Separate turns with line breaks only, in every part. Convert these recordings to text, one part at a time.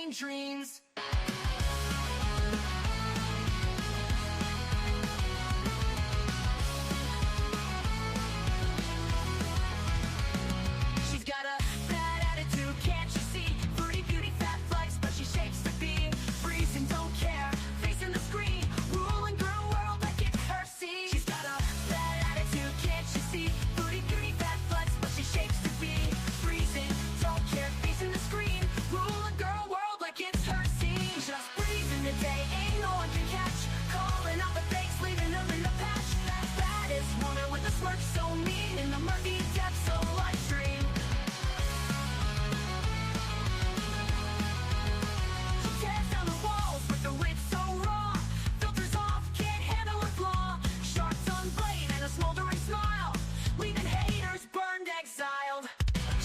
insane dreams. She's got a bad attitude, can't you see? Foodie Beauty, fat flights, but she shakes the beat. Freeze and don't care, facing the screen, ruling girl world like it's her scene. She's got a bad attitude, can't you see? Foodie Beauty, fat flights, but she shakes the beat. Freezing, don't care, facing the screen, ruling girl world like it's her scene. Just breathing the day, ain't no one can catch. Calling out the fakes, leaving them in the patch. Baddest woman with a smirk so mean in the murky depths of live stream. She tears down the walls with the wit so raw. Filters off, can't handle her flaw. Sharp tongue blade and a smoldering smile, leaving haters burned, exiled.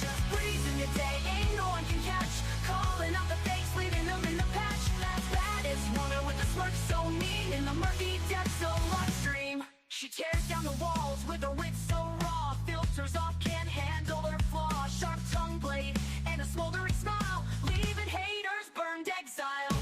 Just breezing the day, ain't no one can catch. Calling out the fakes, leaving them in the patch. Baddest woman with a smirk so mean in the murky depths of live stream. She tears down the walls with her wit so raw. Filters off, can't handle her flaw. Sharp tongue blade and a smoldering smile, leaving haters burned, exiled.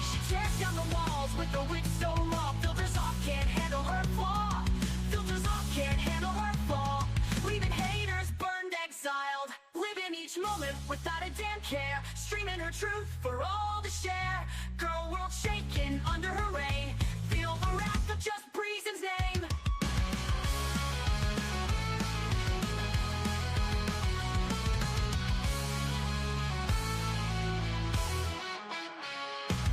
She tears down the walls with her wit so raw. Filters off, can't handle her flaw. Filters off, can't handle her flaw, leaving haters burned, exiled. Living each moment without a damn care, streaming her truth for all to share. Girl world shaking under her reign, feel the wrath of just Breezen's name.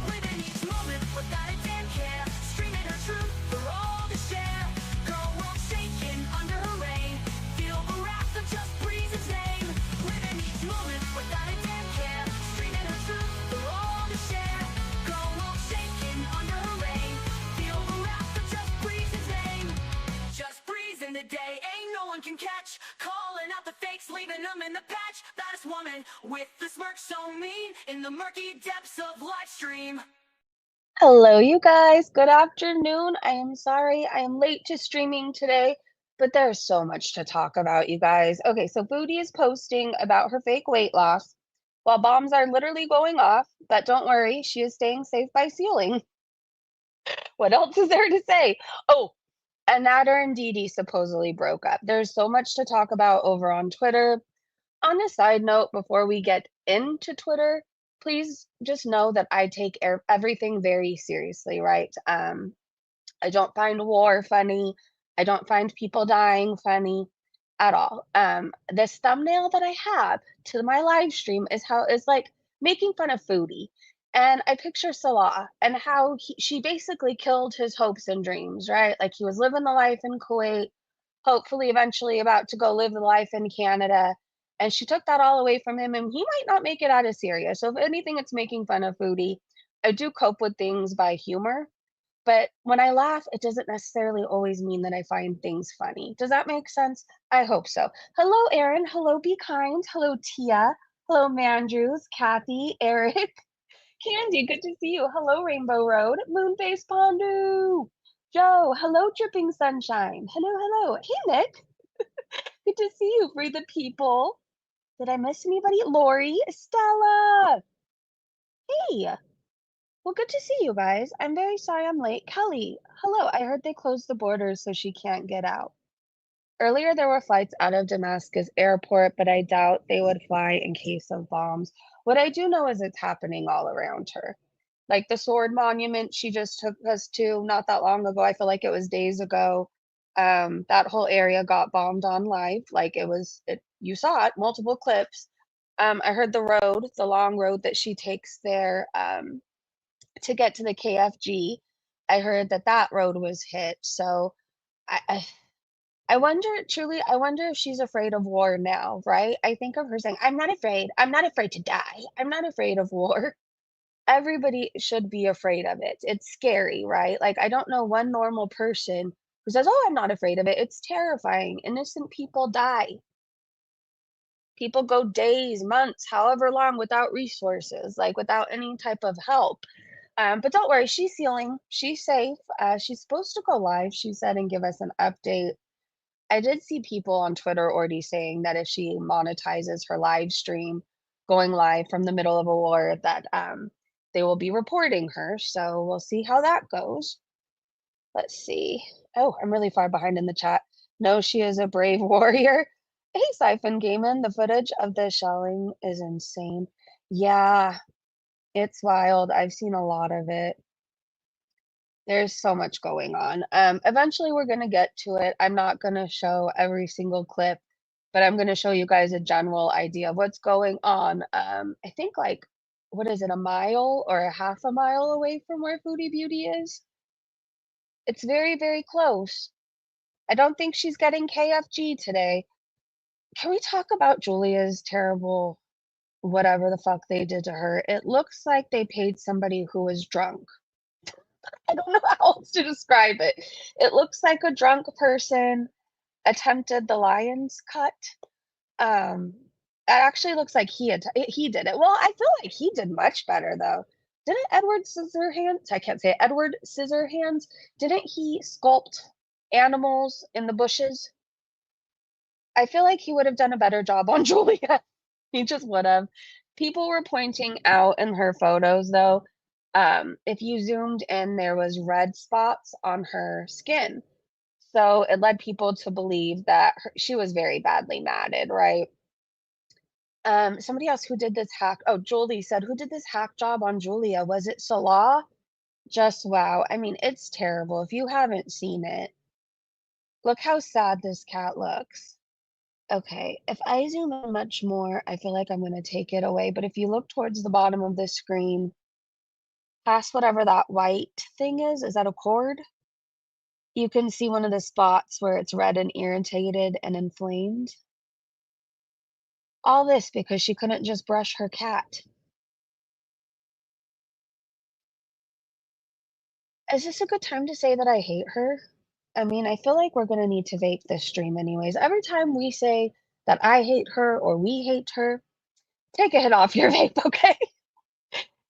Living each moment without a damn care, streaming her truth for all to share. Girl world shaking under her reign, feel the wrath of just Breezen's name. Living each moment without a damn care, streaming her truth for all to share. Girl world shaking under her reign, feel the wrath of just Breezen's name. Just breezing the day, ain't no one can catch. Calling out the fakes, leaving them in the patch. Baddest woman with the smirk so mean in the murky depths of live stream.
Hello, you guys. Good afternoon. I am sorry I am late to streaming today, but there's so much to talk about, you guys. Okay, so Foodie is posting about her fake weight loss while bombs are literally going off, but don't worry, she is staying safe by sealing. What else is there to say? Oh, and Nader and Dee Dee supposedly broke up. There's so much to talk about over on Twitter. On a side note, before we get into Twitter, please just know that I take everything very seriously, right? I don't find war funny. I don't find people dying funny at all. This thumbnail that I have to my live stream is like making fun of Foodie. And I picture Salah and how she basically killed his hopes and dreams, right? Like he was living the life in Kuwait, hopefully eventually about to go live the life in Canada. And she took that all away from him, and he might not make it out of Syria. So if anything, it's making fun of Foodie. I do cope with things by humor, but when I laugh, it doesn't necessarily always mean that I find things funny. Does that make sense? I hope so. Hello, Erin. Hello, Be Kind. Hello, Tia. Hello, Mandrews, Kathy, Eric, Candy. Good to see you. Hello, Rainbow Road. Moonface Pondu. Joe. Hello, Dripping Sunshine. Hello, hello. Hey, Nick. Good to see you, Free the People. Did I miss anybody? Lori, Stella. Hey. Well, good to see you guys. I'm very sorry I'm late. Kelly, hello. I heard they closed the borders so she can't get out. Earlier, there were flights out of Damascus airport, but I doubt they would fly in case of bombs. What I do know is it's happening all around her. Like the sword monument she just took us to not that long ago. I feel like it was days ago. That whole area got bombed on live. Like you saw it, multiple clips. I heard the long road that she takes there, to get to the KFG. I heard that that road was hit. So I, I I wonder, truly, I wonder if she's afraid of war now, right? I think of her saying, I'm not afraid. I'm not afraid to die. I'm not afraid of war. Everybody should be afraid of it. It's scary, right? Like, I don't know one normal person who says, oh, I'm not afraid of it. It's terrifying. Innocent people die. People go days, months, however long without resources, like without any type of help. But don't worry, she's healing. She's safe. She's supposed to go live, she said, and give us an update. I did see people on Twitter already saying that if she monetizes her live stream, going live from the middle of a war, that they will be reporting her. So we'll see how that goes. Let's see. Oh, I'm really far behind in the chat. No, she is a brave warrior. Hey, Siphon Gaming, the footage of the shelling is insane. Yeah, it's wild. I've seen a lot of it. There's so much going on. Eventually we're gonna get to it. I'm not gonna show every single clip, but I'm gonna show you guys a general idea of what's going on. I think like, what is it, a mile or a half a mile away from where Foodie Beauty is? It's very, very close. I don't think she's getting KFG today. Can we talk about Julia's terrible whatever the fuck they did to her? It looks like they paid somebody who was drunk. I don't know how else to describe it. It looks like a drunk person attempted the lion's cut. It actually looks like he did it. Well, I feel like he did much better though. Didn't Edward Scissorhands? I can't say it, Edward Scissorhands. Didn't he sculpt animals in the bushes? I feel like he would have done a better job on Julia. He just would have. People were pointing out in her photos though, if you zoomed in, there was red spots on her skin. So it led people to believe that she was very badly matted, right? Somebody else who did this hack. Oh, Julie said, who did this hack job on Julia? Was it Salah? Just wow. I mean, it's terrible. If you haven't seen it, look how sad this cat looks. Okay, if I zoom in much more, I feel like I'm going to take it away. But if you look towards the bottom of the screen, past whatever that white thing is that a cord? You can see one of the spots where it's red and irritated and inflamed. All this because she couldn't just brush her cat. Is this a good time to say that I hate her? I mean, I feel like we're gonna need to vape this stream anyways. Every time we say that I hate her or we hate her, take a hit off your vape, okay?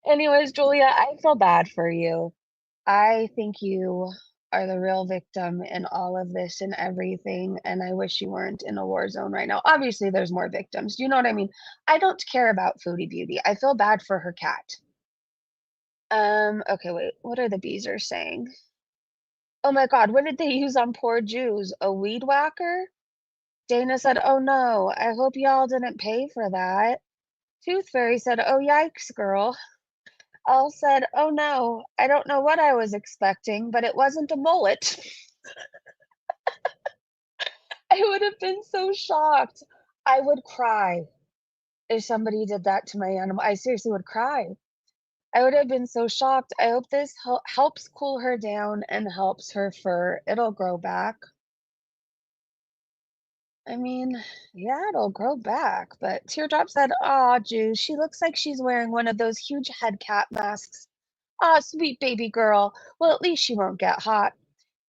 Anyways, Julia, I feel bad for you. I think you are the real victim in all of this and everything, and I wish you weren't in a war zone right now. Obviously, there's more victims. You know what I mean? I don't care about Foodie Beauty. I feel bad for her cat. Okay, wait. What are the bees are saying? Oh my God, what did they use on poor Jews? A weed whacker? Dana said, oh no, I hope y'all didn't pay for that. Tooth Fairy said, oh yikes, girl. Elle said, oh no, I don't know what I was expecting, but it wasn't a mullet. I would have been so shocked. I would cry if somebody did that to my animal. I seriously would cry. I would have been so shocked. I hope this helps cool her down and helps her fur. It'll grow back. I mean, yeah, it'll grow back. But Teardrop said, aw, Jew, she looks like she's wearing one of those huge head cap masks. Aw, sweet baby girl. Well, at least she won't get hot.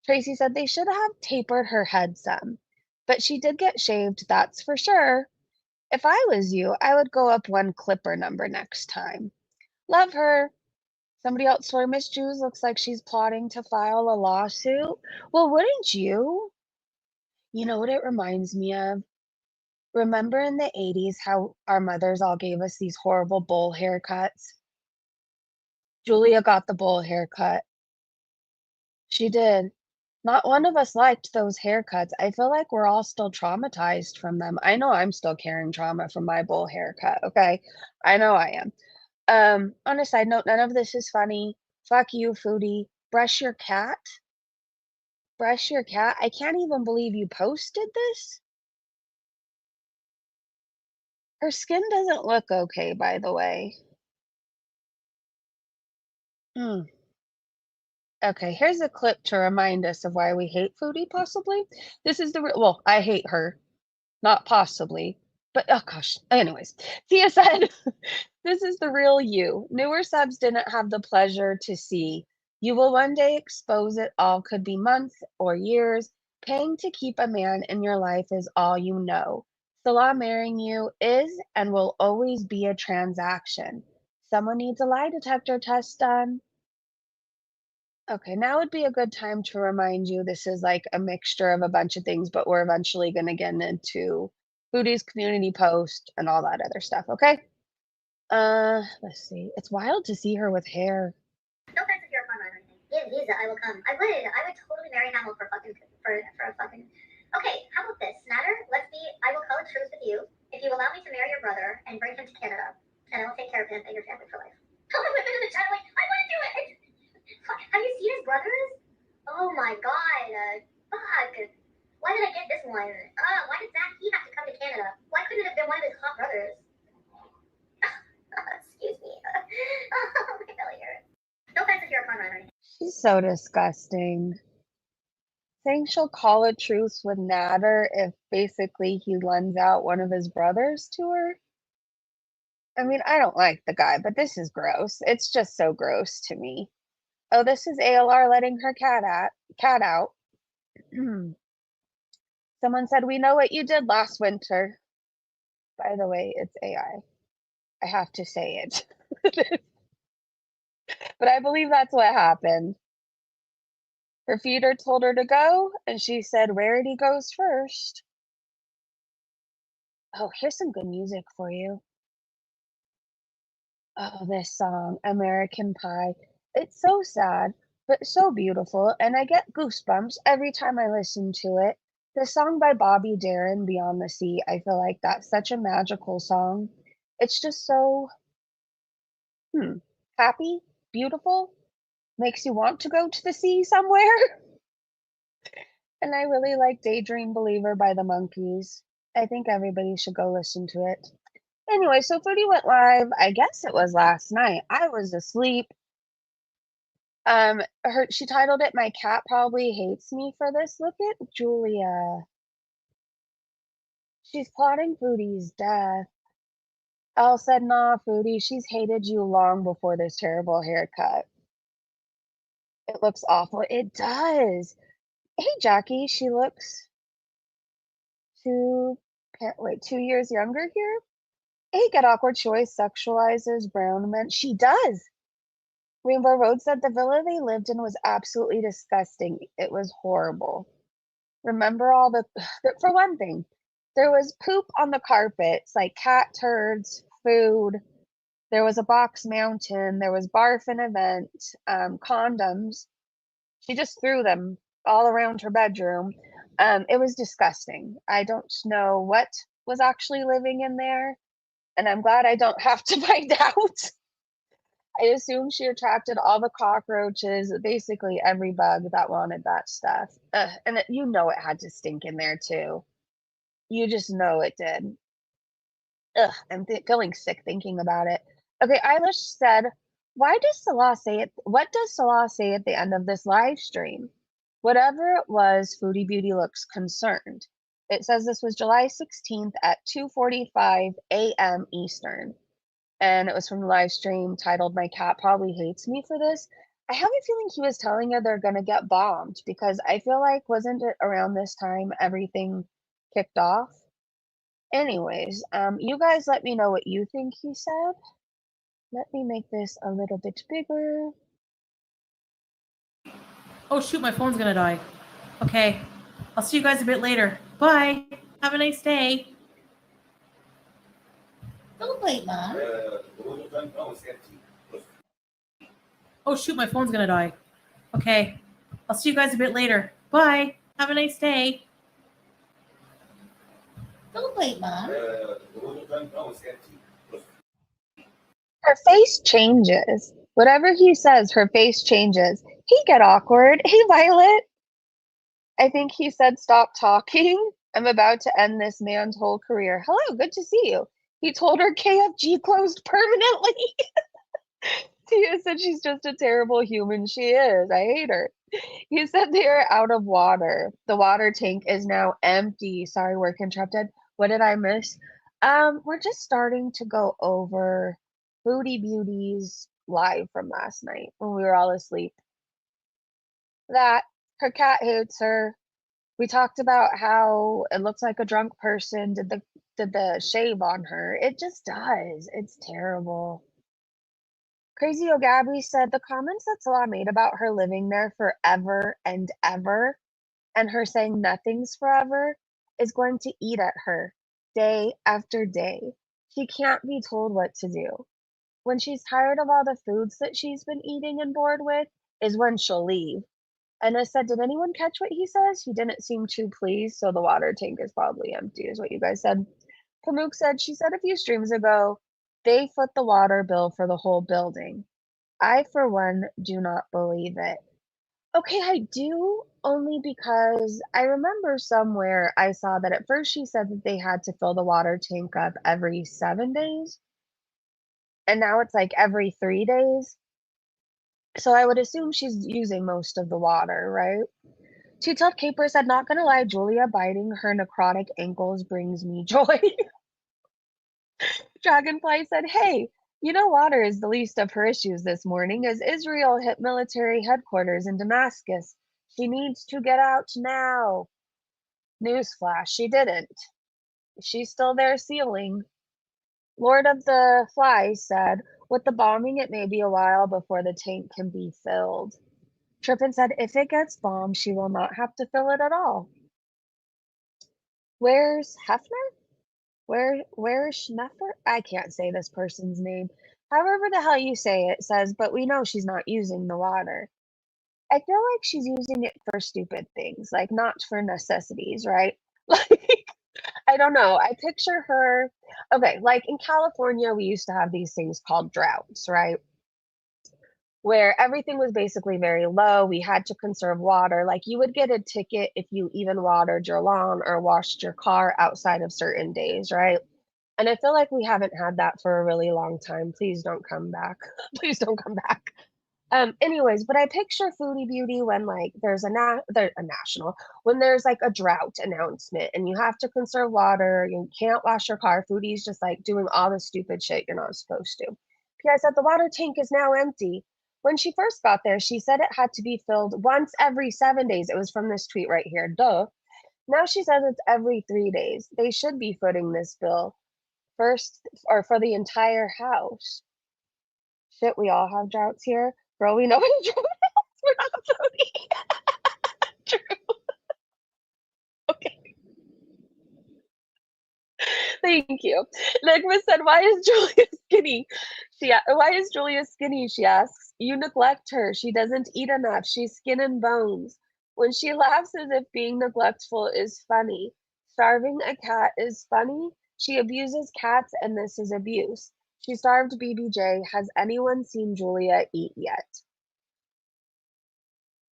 Tracy said they should have tapered her head some. But she did get shaved, that's for sure. If I was you, I would go up one clipper number next time. Love her. Somebody else swore Miss Jews looks like she's plotting to file a lawsuit. Well, wouldn't you? You know what it reminds me of? Remember in the 80s how our mothers all gave us these horrible bowl haircuts? Julia got the bowl haircut. She did. Not one of us liked those haircuts. I feel like we're all still traumatized from them. I know I'm still carrying trauma from my bowl haircut, okay? I know I am. On a side note, none of this is funny. Fuck you, Foodie. Brush your cat? Brush your cat? I can't even believe you posted this. Her skin doesn't look okay, by the way. Hmm. Okay, here's a clip to remind us of why we hate Foodie, possibly. This is the well, I hate her, not possibly, but oh gosh. Anyways, Tia said, "This is the real you. Newer subs didn't have the pleasure to see. You will one day expose it all. Could be months or years. Paying to keep a man in your life is all you know. Salah marrying you is and will always be a transaction. Someone needs a lie detector test done." Okay, now would be a good time to remind you this is like a mixture of a bunch of things, but we're eventually going to get into Foodie's community post and all that other stuff, okay? Let's see. It's wild to see her with hair.
No offense if you're a conrad or anything. Give visa, I will come. I would totally marry Hamill for a fucking. Okay, how about this, Nader? I will call a truce with you if you allow me to marry your brother and bring him to Canada, and I will take care of him and your family for life. All the women in the chat are like, I want to do it. Have you seen his brothers? Oh my god, fuck. Why did I get this one? Why did he have to come to Canada? Why couldn't it have been one of his hot brothers? Excuse me. Oh, my belly hurts. No offense if you're a conrad or anything.
She's so disgusting. Saying she'll call a truce with Nader if basically he lends out one of his brothers to her. I mean, I don't like the guy, but this is gross. It's just so gross to me. Oh, this is ALR letting her cat out. Someone said, "We know what you did last winter." By the way, it's AI. I have to say it. But I believe that's what happened. Her feeder told her to go, and she said Rarity goes first. Oh, here's some good music for you. Oh, this song, American Pie. It's so sad, but so beautiful, and I get goosebumps every time I listen to it. The song by Bobby Darin, Beyond the Sea, I feel like that's such a magical song. It's just so happy, beautiful, makes you want to go to the sea somewhere. And I really like Daydream Believer by the Monkees. I think everybody should go listen to it. Anyway, so Foodie went live, I guess it was last night. I was asleep. She titled it "My Cat Probably Hates Me for This." Look at Julia. She's plotting Foodie's death. Elle said, "Nah, Foodie, she's hated you long before this terrible haircut. It looks awful." It does. Hey, Jackie, she looks 2 years younger here. Hey, Get Awkward Choice sexualizes brown men. She does. Rainbow Road said the villa they lived in was absolutely disgusting. It was horrible. Remember all for one thing, there was poop on the carpets, like cat turds, food. There was a box mountain. There was barf in a vent, condoms. She just threw them all around her bedroom. It was disgusting. I don't know what was actually living in there, and I'm glad I don't have to find out. I assume she attracted all the cockroaches, basically every bug that wanted that stuff. And you know it had to stink in there too. You just know it did. Ugh, I'm feeling sick thinking about it. Okay, Eilish said, "Why does Salah say it? What does Salah say at the end of this live stream?" Whatever it was, Foodie Beauty looks concerned. It says this was July 16th at 2:45 a.m. Eastern, and it was from the live stream titled "My Cat Probably Hates Me for This." I have a feeling he was telling her they're gonna get bombed because I feel like wasn't it around this time everything kicked off? Anyways, you guys let me know what you think he said. Let me make this a little bit bigger.
Oh shoot, my phone's gonna die. Okay, I'll see you guys a bit later. Bye. Have a nice day. Don't wait, Mom. Oh shoot, my phone's gonna die. Okay, I'll see you guys a bit later. Bye. Have a nice day. Don't wait, Mom.
Her face changes. Whatever he says, her face changes. He get awkward. Hey, Violet. I think he said, "Stop talking. I'm about to end this man's whole career." Hello, good to see you. He told her KFG closed permanently. Tia said she's just a terrible human. She is. I hate her. He said they are out of water. The water tank is now empty. Sorry, work interrupted. What did I miss? We're just starting to go over Foodie Beauty's live from last night when we were all asleep. That her cat hates her. We talked about how it looks like a drunk person did the shave on her. It just does. It's terrible. Crazy O'Gabby said the comments that Salah made about her living there forever and ever and her saying nothing's forever is going to eat at her day after day. She can't be told what to do. When she's tired of all the foods that she's been eating and bored with is when she'll leave. And I said, did anyone catch what he says? He didn't seem too pleased, so the water tank is probably empty, is what you guys said. Pamuk said, she said a few streams ago, they foot the water bill for the whole building. I, for one, do not believe it. Okay, I do, only because I remember somewhere I saw that at first she said that they had to fill the water tank up every 7 days, and now it's like every 3 days. So I would assume she's using most of the water, right? Two-Tailed Caper said, not gonna lie, Julia biting her necrotic ankles brings me joy. Dragonfly said, hey, you know water is the least of her issues this morning as Israel hit military headquarters in Damascus. She needs to get out now. Newsflash, she didn't. She's still there sealing. Lord of the Flies said, with the bombing, it may be a while before the tank can be filled. Trippin said, if it gets bombed, she will not have to fill it at all. Where's Hefner? Where's Schneffer? I can't say this person's name. However the hell you say it says, but we know she's not using the water. I feel like she's using it for stupid things, like not for necessities, right? Like, I don't know. I picture her. Okay, like in California, we used to have these things called droughts, right? Where everything was basically very low. We had to conserve water. Like you would get a ticket if you even watered your lawn or washed your car outside of certain days, right? And I feel like we haven't had that for a really long time. Please don't come back. Please don't come back. Anyways, but I picture Foodie Beauty when like there's a national, when there's like a drought announcement and you have to conserve water, you can't wash your car. Foodie's just like doing all the stupid shit you're not supposed to. P.I. said the water tank is now empty. When she first got there, she said it had to be filled once every 7 days. It was from this tweet right here. Duh. Now she says it's every 3 days. They should be footing this bill first or for the entire house. Shit, we all have droughts here. Girl, we know what a drought is. We're not voting. True. Okay. Thank you. Nigma said, why is Julia skinny? Why is Julia skinny? She asks. You neglect her. She doesn't eat enough. She's skin and bones. When she laughs as if being neglectful is funny. Starving a cat is funny. She abuses cats, and this is abuse. She starved BBJ. Has anyone seen Julia eat yet?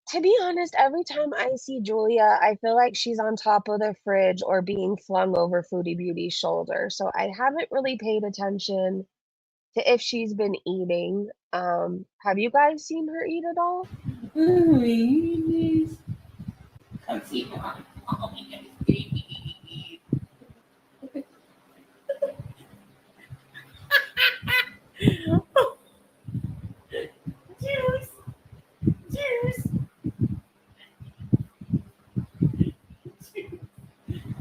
To be honest, every time I see Julia, I feel like she's on top of the fridge or being flung over Foodie Beauty's shoulder. So I haven't really paid attention to if she's been eating. Have you guys seen her eat at all?
Come see mom. Oh my goodness, baby. Juice. Juice.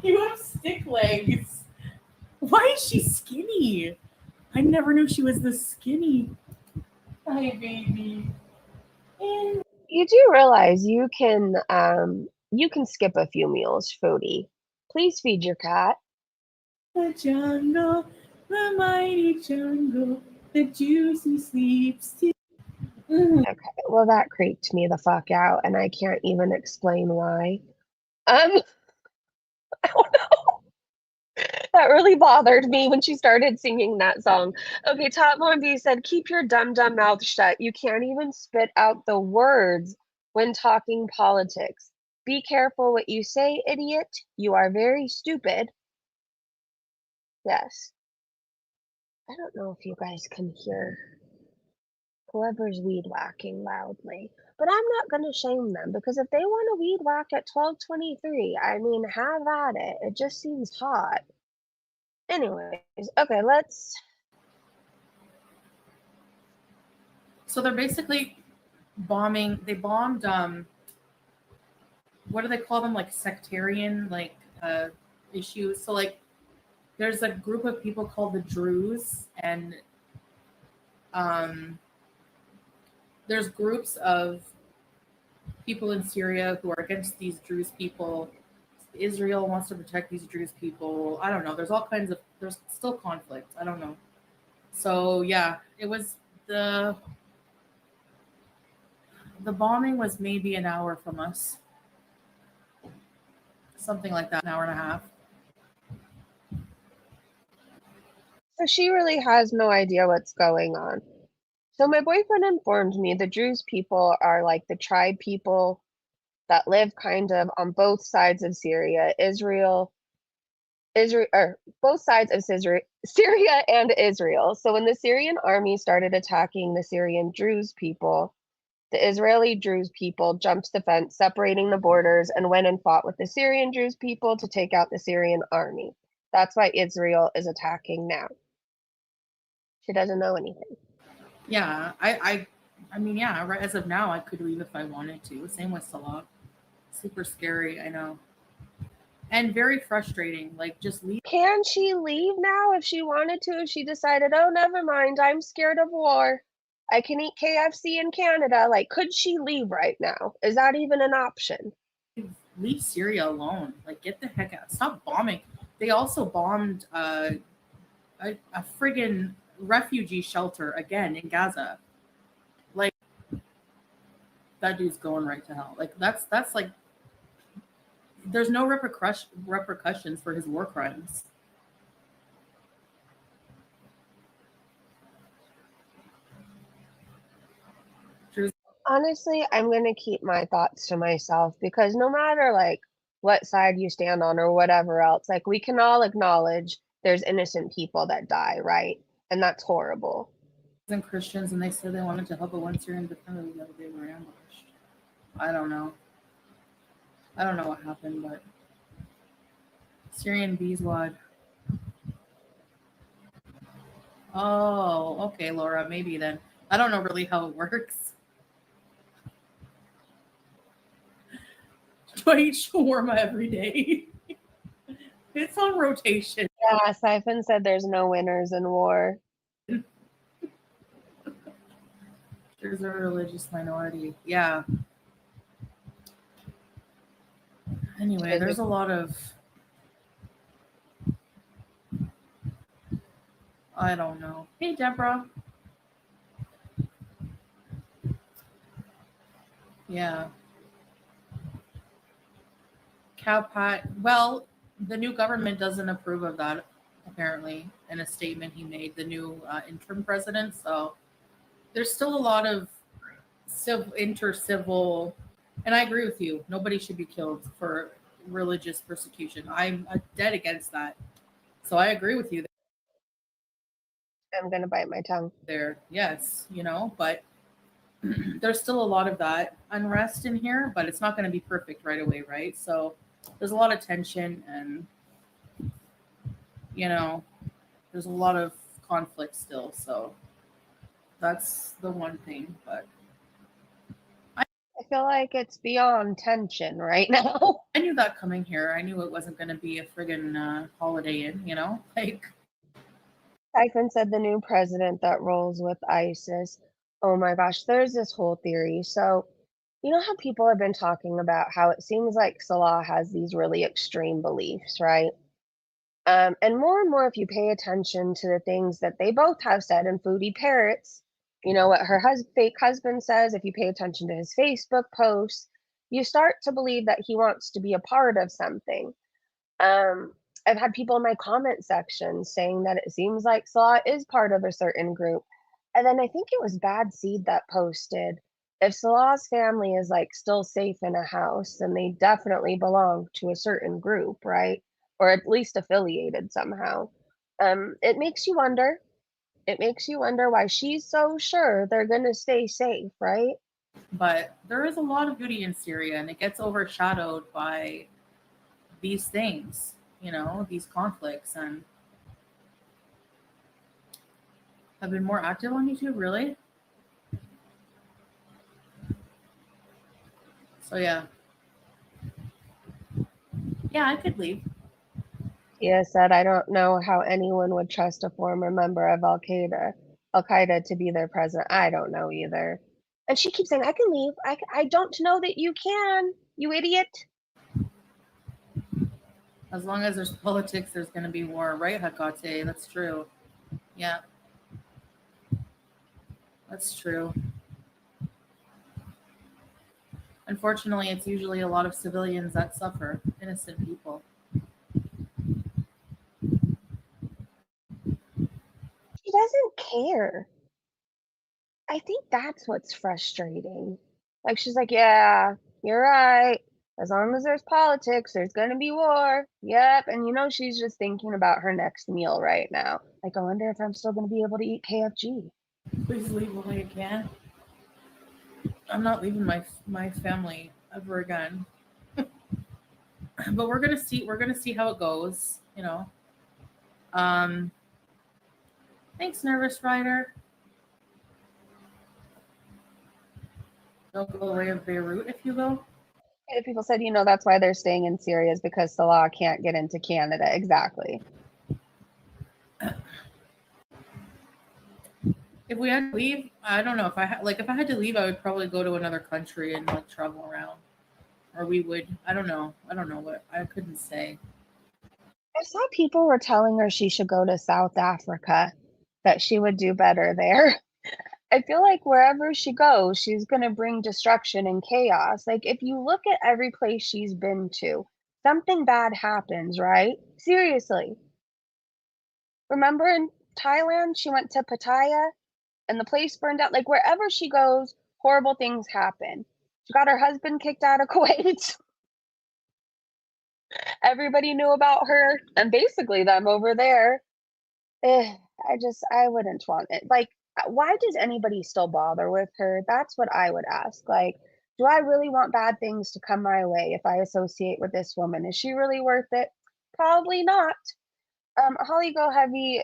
You have stick legs. Why is she skinny? I never knew she was this skinny. Hi, baby. And
You do realize you can skip a few meals, Foodie. Please feed your cat.
the jungle, the mighty jungle, the juicy sleeps.
Okay, well that creeped me the fuck out, and I can't even explain why. I don't know. That really bothered me when she started singing that song. Okay, Top B said, keep your dumb mouth shut. You can't even spit out the words when talking politics. Be careful what you say, idiot. You are very stupid. Yes. I don't know if you guys can hear whoever's weed whacking loudly. But I'm not going to shame them because if they want to weed whack at 12:23, I mean, have at it. It just seems hot. Anyways, okay, let's.
So they're basically bombing. They bombed. What do they call them? Like sectarian, like issues. So, like, there's a group of people called the desrrves, and there's groups of people in Syria who are against these Druze people. Israel wants to protect these Druze people. I don't know. There's still conflict. I don't know. So yeah, it was the bombing was maybe an hour from us. Something like that, an hour and a half.
So she really has no idea what's going on. So my boyfriend informed me the Druze people are like the tribe people that live kind of on both sides of Syria, or both sides of Syria and Israel. So when the Syrian army started attacking the Syrian Druze people, the Israeli Druze people jumped the fence, separating the borders, and went and fought with the Syrian Druze people to take out the Syrian army. That's why Israel is attacking now. She doesn't know anything.
Yeah, I mean, yeah. Right as of now, I could leave if I wanted to. Same with Salah. Super scary, I know, and very frustrating. Like, just leave.
Can she leave now if she wanted to? If she decided, oh, never mind, I'm scared of war. I can eat KFC in Canada. Like, could she leave right now? Is that even an option?
Leave Syria alone. Like, get the heck out. Stop bombing. They also bombed a friggin' refugee shelter again in Gaza. Like, that dude's going right to hell. Like, that's like, there's no repercussions for his war crimes.
Honestly, I'm going to keep my thoughts to myself because no matter like what side you stand on or whatever else, like we can all acknowledge there's innocent people that die, right? And that's horrible.
And Christians, and they said they wanted to help a one Syrian defender the other day were ambushed. I don't know. I don't know what happened, but Syrian Beeswad. Oh, okay, Laura, maybe then. I don't know really how it works. Do I eat shawarma every day? It's on rotation.
Yeah, Siphon said there's no winners in war.
There's a religious minority. Yeah. Anyway, there's a lot of, I don't know. Hey, Deborah. Yeah. Cowpat. Well, the new government doesn't approve of that, apparently, in a statement he made, the new interim president. So there's still a lot of intercivil, and I agree with you. Nobody should be killed for religious persecution. I'm dead against that. So I agree with you
I'm going to bite my tongue.
there. Yes, but there's still a lot of that unrest in here, but it's not going to be perfect right away, right? So there's a lot of tension and, there's a lot of conflict still. So that's the one thing, but
I feel like it's beyond tension right now.
I knew that coming here. I knew it wasn't going to be a friggin' Holiday Inn, like.
Siphon said the new president that rolls with ISIS. Oh my gosh, there's this whole theory. So, you know how people have been talking about how it seems like Salah has these really extreme beliefs, right? And more, if you pay attention to the things that they both have said in Foodie Parrots, what her fake husband says, if you pay attention to his Facebook posts, you start to believe that he wants to be a part of something. I've had people in my comment section saying that it seems like Salah is part of a certain group. And then I think it was Bad Seed that posted, if Salah's family is like still safe in a house, then they definitely belong to a certain group, right? Or at least affiliated somehow. It makes you wonder. It makes you wonder why she's so sure they're going to stay safe, right?
But there is a lot of beauty in Syria, and it gets overshadowed by these things, these conflicts. And I've been more active on YouTube, really. So yeah, I could leave.
Tia said, I don't know how anyone would trust a former member of Al Qaeda to be their president. I don't know either. And she keeps saying, I can leave. I don't know that you can, you idiot.
As long as there's politics, there's going to be war, right, Hakate? That's true. Yeah. That's true. Unfortunately, it's usually a lot of civilians that suffer, innocent people.
She doesn't care. I think that's what's frustrating. Like, she's like, yeah, you're right. As long as there's politics, there's going to be war. Yep. And she's just thinking about her next meal right now. Like, I wonder if I'm still going to be able to eat KFG.
Please leave while you can. I'm not leaving my family ever again. But we're gonna see. We're gonna see how it goes. Um. Thanks, Nervous Rider. Don't go the way of Beirut if you go.
People said, that's why they're staying in Syria is because Salah can't get into Canada. Exactly.
If we had to leave, I don't know. If I had to leave, I would probably go to another country and travel around, or we would. I don't know. What I couldn't say.
I saw people were telling her she should go to South Africa, that she would do better there. I feel like wherever she goes, she's going to bring destruction and chaos. Like, if you look at every place she's been to, something bad happens, right? Seriously. Remember in Thailand, she went to Pattaya and the place burned out? Like, wherever she goes, horrible things happen. She got her husband kicked out of Kuwait. Everybody knew about her and basically them over there. I wouldn't want it. Like, why does anybody still bother with her? That's what I would ask. Like, do I really want bad things to come my way if I associate with this woman? Is she really worth it? Probably not. Holly Go Heavy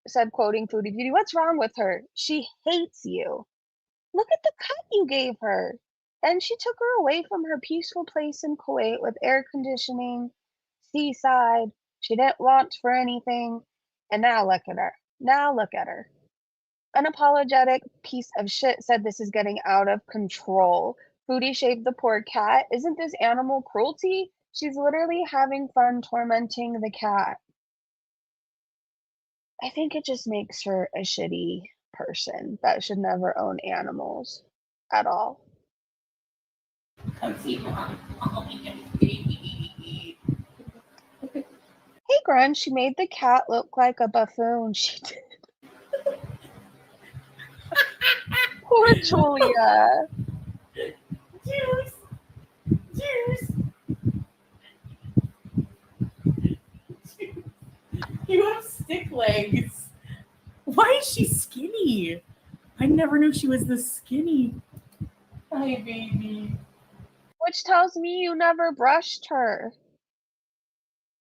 said, quoting Foodie Beauty, what's wrong with her? She hates you. Look at the cut you gave her. And she took her away from her peaceful place in Kuwait with air conditioning, seaside. She didn't want for anything. And now look at her. Now look at her. Unapologetic piece of shit said this is getting out of control. Foodie shaved the poor cat. Isn't this animal cruelty? She's literally having fun tormenting the cat. I think it just makes her a shitty person that should never own animals at all. Hey, Grun, she made the cat look like a buffoon. She did. Poor Julia.
Juice. You have stick legs. Why is she skinny? I never knew she was this skinny. Hi, baby.
Which tells me you never brushed her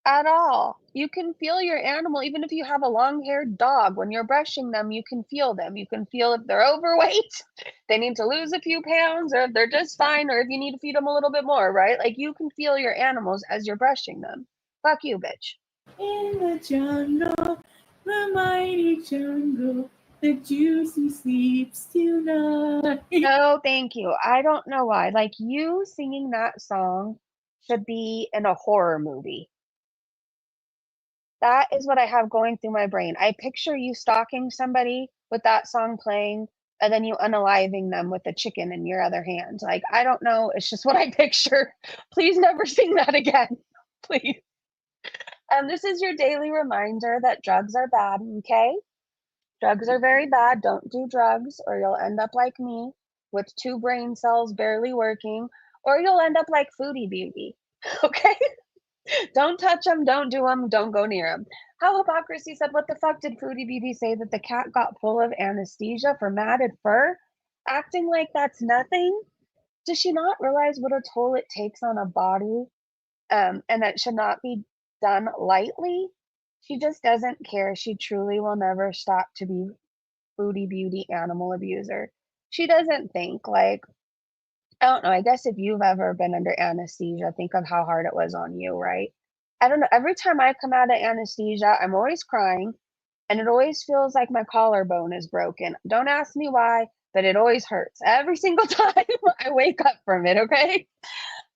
at all. You can feel your animal, even if you have a long-haired dog. When you're brushing them, you can feel them. You can feel if they're overweight, they need to lose a few pounds, or if they're just fine, or if you need to feed them a little bit more, right? Like, you can feel your animals as you're brushing them. Fuck you, bitch.
In the jungle, the mighty jungle, the juicy sleeps tonight.
No, thank you. I don't know why. Like, you singing that song should be in a horror movie. That is what I have going through my brain. I picture you stalking somebody with that song playing and then you unaliving them with a chicken in your other hand. Like, I don't know. It's just what I picture. Please never sing that again. Please. This is your daily reminder that drugs are bad, okay? Drugs are very bad. Don't do drugs or you'll end up like me with 2 brain cells barely working, or you'll end up like Foodie Beauty, okay? Don't touch them, don't do them, don't go near them. How Hypocrisy said, what the fuck did Foodie Beauty say that the cat got full of anesthesia for matted fur? Acting like that's nothing? Does she not realize what a toll it takes on a body, and that should not be done lightly? She just doesn't care. She truly will never stop to be Foodie Beauty animal abuser. She doesn't think, like, I don't know, I guess if you've ever been under anesthesia, think of how hard it was on you, right? I don't know, every time I come out of anesthesia, I'm always crying, and it always feels like my collarbone is broken. Don't ask me why. but it always hurts every single time I wake up from it, okay?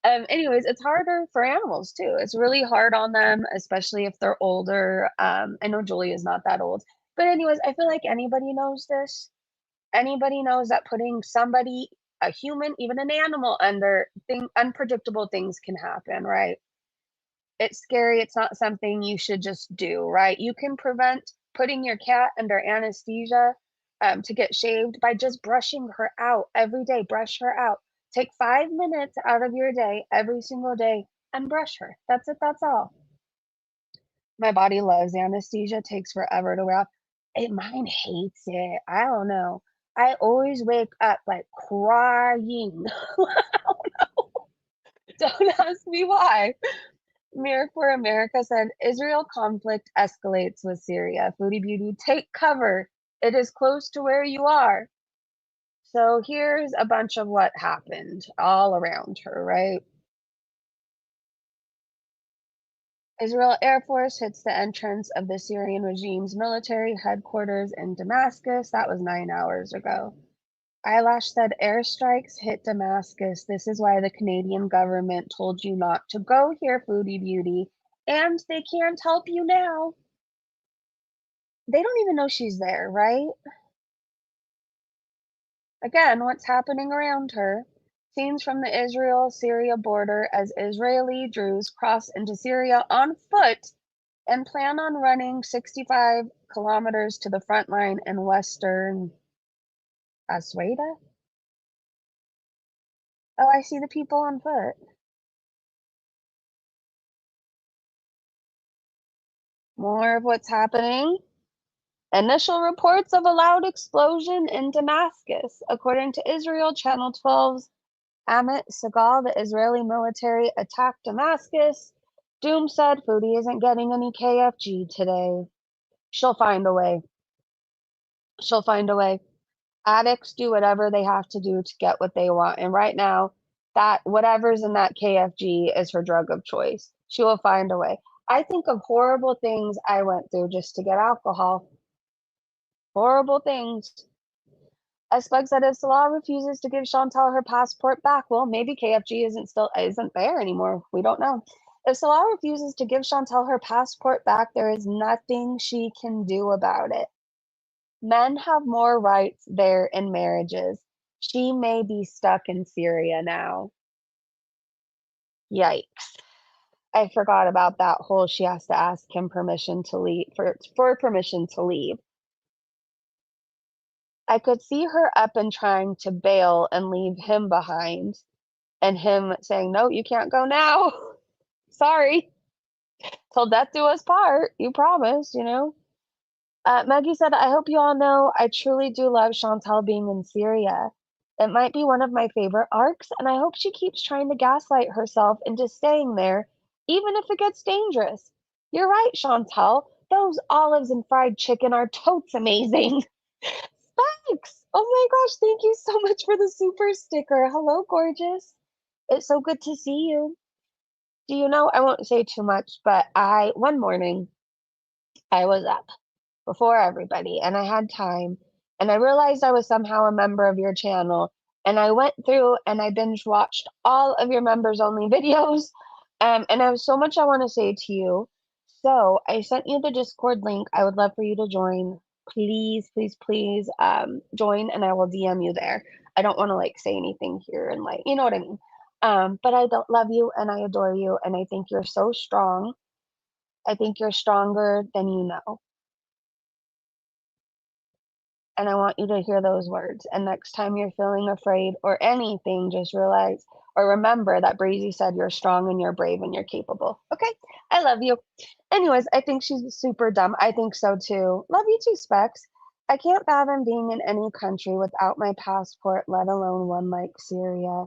Anyways, it's harder for animals too. It's really hard on them, especially if they're older. I know Julie is not that old, but anyways, I feel like anybody knows this. Anybody knows that putting somebody, a human, even an animal, under unpredictable things can happen, right? It's scary. It's not something you should just do, right? You can prevent putting your cat under anesthesia to get shaved by just brushing her out every day. Brush her out. Take 5 minutes out of your day every single day and brush her. That's it. That's all. My body loves anesthesia. It takes forever to wear off. Mine hates it. I don't know. I always wake up like crying. Don't ask me why. Mirror for America said Israel conflict escalates with Syria. Foodie Beauty, take cover. It is close to where you are. So here's a bunch of what happened all around her, right? Israel Air Force hits the entrance of the Syrian regime's military headquarters in Damascus. That was 9 hours ago. Eyelash said airstrikes hit Damascus. This is why the Canadian government told you not to go here, Foodie Beauty. And they can't help you now. They don't even know she's there, right? Again, what's happening around her? Scenes from the Israel-Syria border as Israeli Druze cross into Syria on foot and plan on running 65 kilometers to the front line in western Aswada. Oh, I see the people on foot. More of what's happening. Initial reports of a loud explosion in Damascus. According to Israel Channel 12's Amit Segal, the Israeli military attacked Damascus. Doom said Foodie isn't getting any KFG today. She'll find a way. She'll find a way. Addicts do whatever they have to do to get what they want. And right now, that whatever's in that KFG is her drug of choice. She will find a way. I think of horrible things I went through just to get alcohol. Horrible things. As Spug said, if Salah refuses to give Chantal her passport back, well, maybe KFG isn't there anymore. We don't know. If Salah refuses to give Chantal her passport back, there is nothing she can do about it. Men have more rights there in marriages. She may be stuck in Syria now. Yikes. I forgot about that whole she has to ask him permission to leave for permission to leave. I could see her up and trying to bail and leave him behind, and him saying, "No, you can't go now. Sorry. Till death do us part. You promised, you know." Maggie said, "I hope you all know I truly do love Chantal being in Syria. It might be one of my favorite arcs, and I hope she keeps trying to gaslight herself into staying there, even if it gets dangerous. You're right, Chantal. Those olives and fried chicken are totes amazing." Thanks. Oh my gosh, thank you so much for the super sticker. Hello, gorgeous. It's so good to see you. Do you know, I won't say too much, but one morning, I was up before everybody and I had time and I realized I was somehow a member of your channel and I went through and I binge watched all of your members only videos and I have so much I want to say to you. So I sent you the Discord link. I would love for you to join. Please, please, please join and I will DM you there. I don't want to like say anything here and like, you know what I mean? But I don't love you and I adore you and I think you're so strong. I think you're stronger than you know. And I want you to hear those words. And next time you're feeling afraid or anything, just realize or remember that Breezy said you're strong and you're brave and you're capable. Okay? I love you. Anyways, I think she's super dumb. I think so too. Love you too, Specs. I can't fathom being in any country without my passport, let alone one like Syria.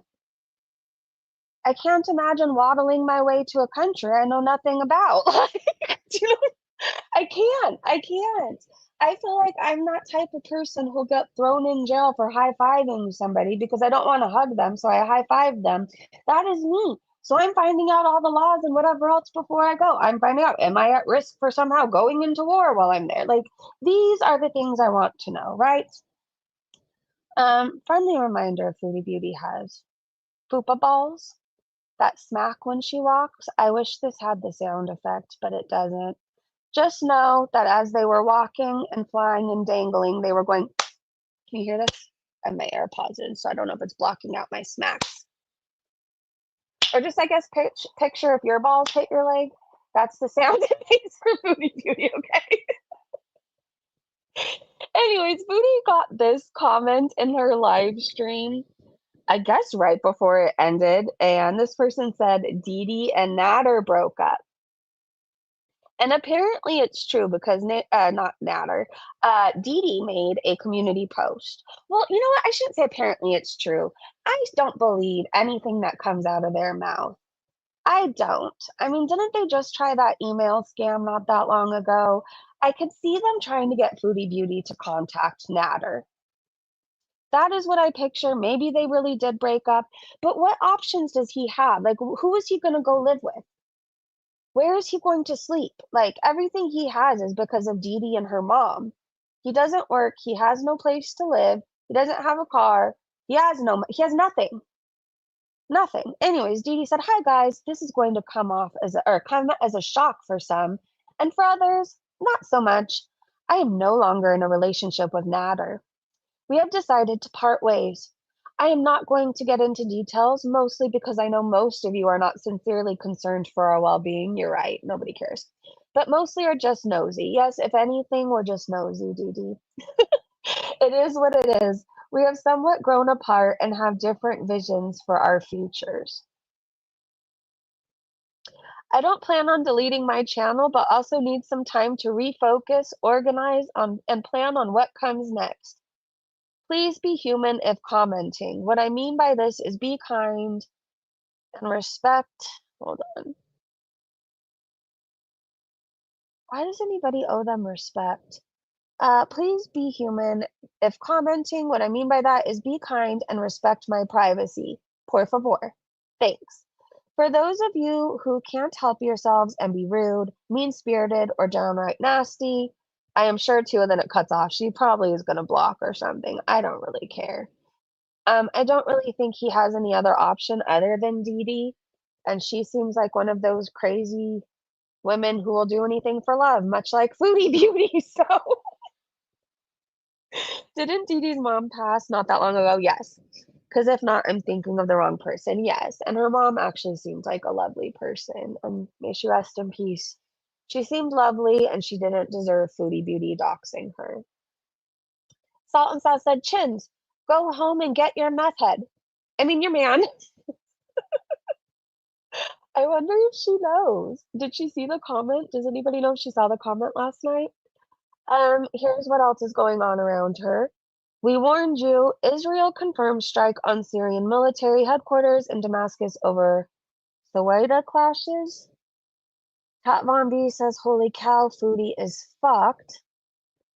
I can't imagine waddling my way to a country I know nothing about. Like, you know, I can't. I can't. I feel like I'm that type of person who'll get thrown in jail for high-fiving somebody because I don't want to hug them, so I high-five them. That is me. So I'm finding out all the laws and whatever else before I go. I'm finding out, am I at risk for somehow going into war while I'm there? Like, these are the things I want to know, right? Friendly reminder Foodie Beauty has Fupa balls that smack when she walks. I wish this had the sound effect, but it doesn't. Just know that as they were walking and flying and dangling, they were going. Can you hear this? I have my AirPods in, so I don't know if it's blocking out my smacks. Or just, I guess, picture if your balls hit your leg. That's the sound it makes for Foodie Beauty, okay? Anyways, Foodie got this comment in her live stream, I guess right before it ended, and this person said Dee Dee and Nader broke up. And apparently it's true because not Nader, Dee Dee made a community post. Well, you know what? I shouldn't say apparently it's true. I don't believe anything that comes out of their mouth. I don't. I mean, didn't they just try that email scam not that long ago? I could see them trying to get Foodie Beauty to contact Nader. That is what I picture. Maybe they really did break up, but what options does he have? Like, who is he going to go live with? Where is he going to sleep? Like, everything he has is because of Dee Dee and her mom. He doesn't work. He has no place to live. He doesn't have a car. He has nothing. Nothing. Anyways, Dee Dee said, "Hi guys, this is going to come as a shock for some, and for others, not so much. I am no longer in a relationship with Nader. We have decided to part ways. I am not going to get into details, mostly because I know most of you are not sincerely concerned for our well-being. You're right, nobody cares. But mostly are just nosy. Yes, if anything, we're just nosy, Dee Dee. It is what it is. We have somewhat grown apart and have different visions for our futures. I don't plan on deleting my channel, but also need some time to refocus, organize and plan on what comes next. Please be human if commenting. What I mean by this is be kind and respect. Hold on. Why does anybody owe them respect? Please be human if commenting. What I mean by that is be kind and respect my privacy. Por favor. Thanks. For those of you who can't help yourselves and be rude, mean-spirited, or downright nasty, I am sure too, and then it cuts off. She probably is going to block or something. I don't really care. I don't really think he has any other option other than Dee Dee, and she seems like one of those crazy women who will do anything for love, much like Foodie Beauty. So, didn't Dee Dee's mom pass not that long ago? Yes. Because if not, I'm thinking of the wrong person. Yes. And her mom actually seemed like a lovely person. And may she rest in peace. She seemed lovely and she didn't deserve Foodie Beauty doxing her. Salt and Sauce said, "Chins, go home and get your meth head." I mean, your man. I wonder if she knows. Did she see the comment? Does anybody know if she saw the comment last night? Here's what else is going on around her. We warned you, Israel confirmed strike on Syrian military headquarters in Damascus over Sawaida clashes. Kat Von B says, "Holy cow, Foodie is fucked."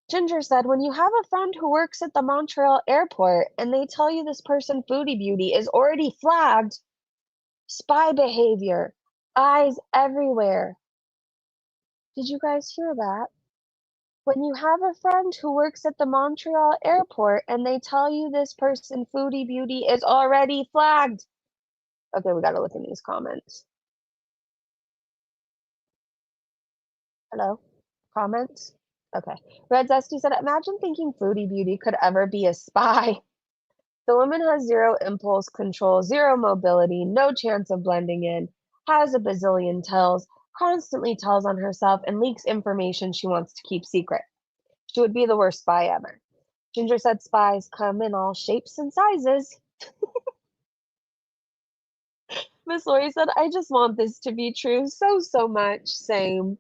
Ginger said, "When you have a friend who works at the Montreal airport and they tell you this person, Foodie Beauty, is already flagged, spy behavior, eyes everywhere." Did you guys hear that? When you have a friend who works at the Montreal airport and they tell you this person, Foodie Beauty, is already flagged. Okay, we gotta look in these comments. Hello? Comments? Okay. Red Zesty said, "Imagine thinking Foodie Beauty could ever be a spy." The woman has zero impulse control, zero mobility, no chance of blending in, has a bazillion tells, constantly tells on herself, and leaks information she wants to keep secret. She would be the worst spy ever. Ginger said, "Spies come in all shapes and sizes." Miss Lori said, "I just want this to be true so much." Same.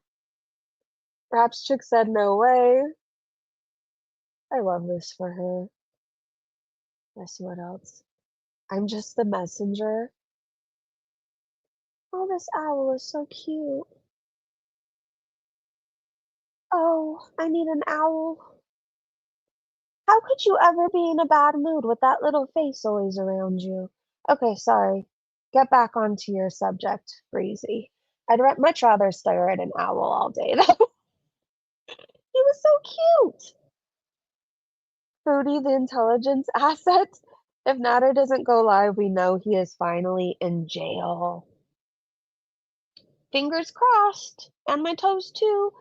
Perhaps Chick said, "No way." I love this for her. Let's see what else. "I'm just the messenger." Oh, this owl is so cute. Oh, I need an owl. How could you ever be in a bad mood with that little face always around you? Okay, sorry. Get back onto your subject, Breezy. I'd much rather stare at an owl all day, though. He was so cute. Foodie, the intelligence asset. If Nader doesn't go live, we know he is finally in jail. Fingers crossed, and my toes too.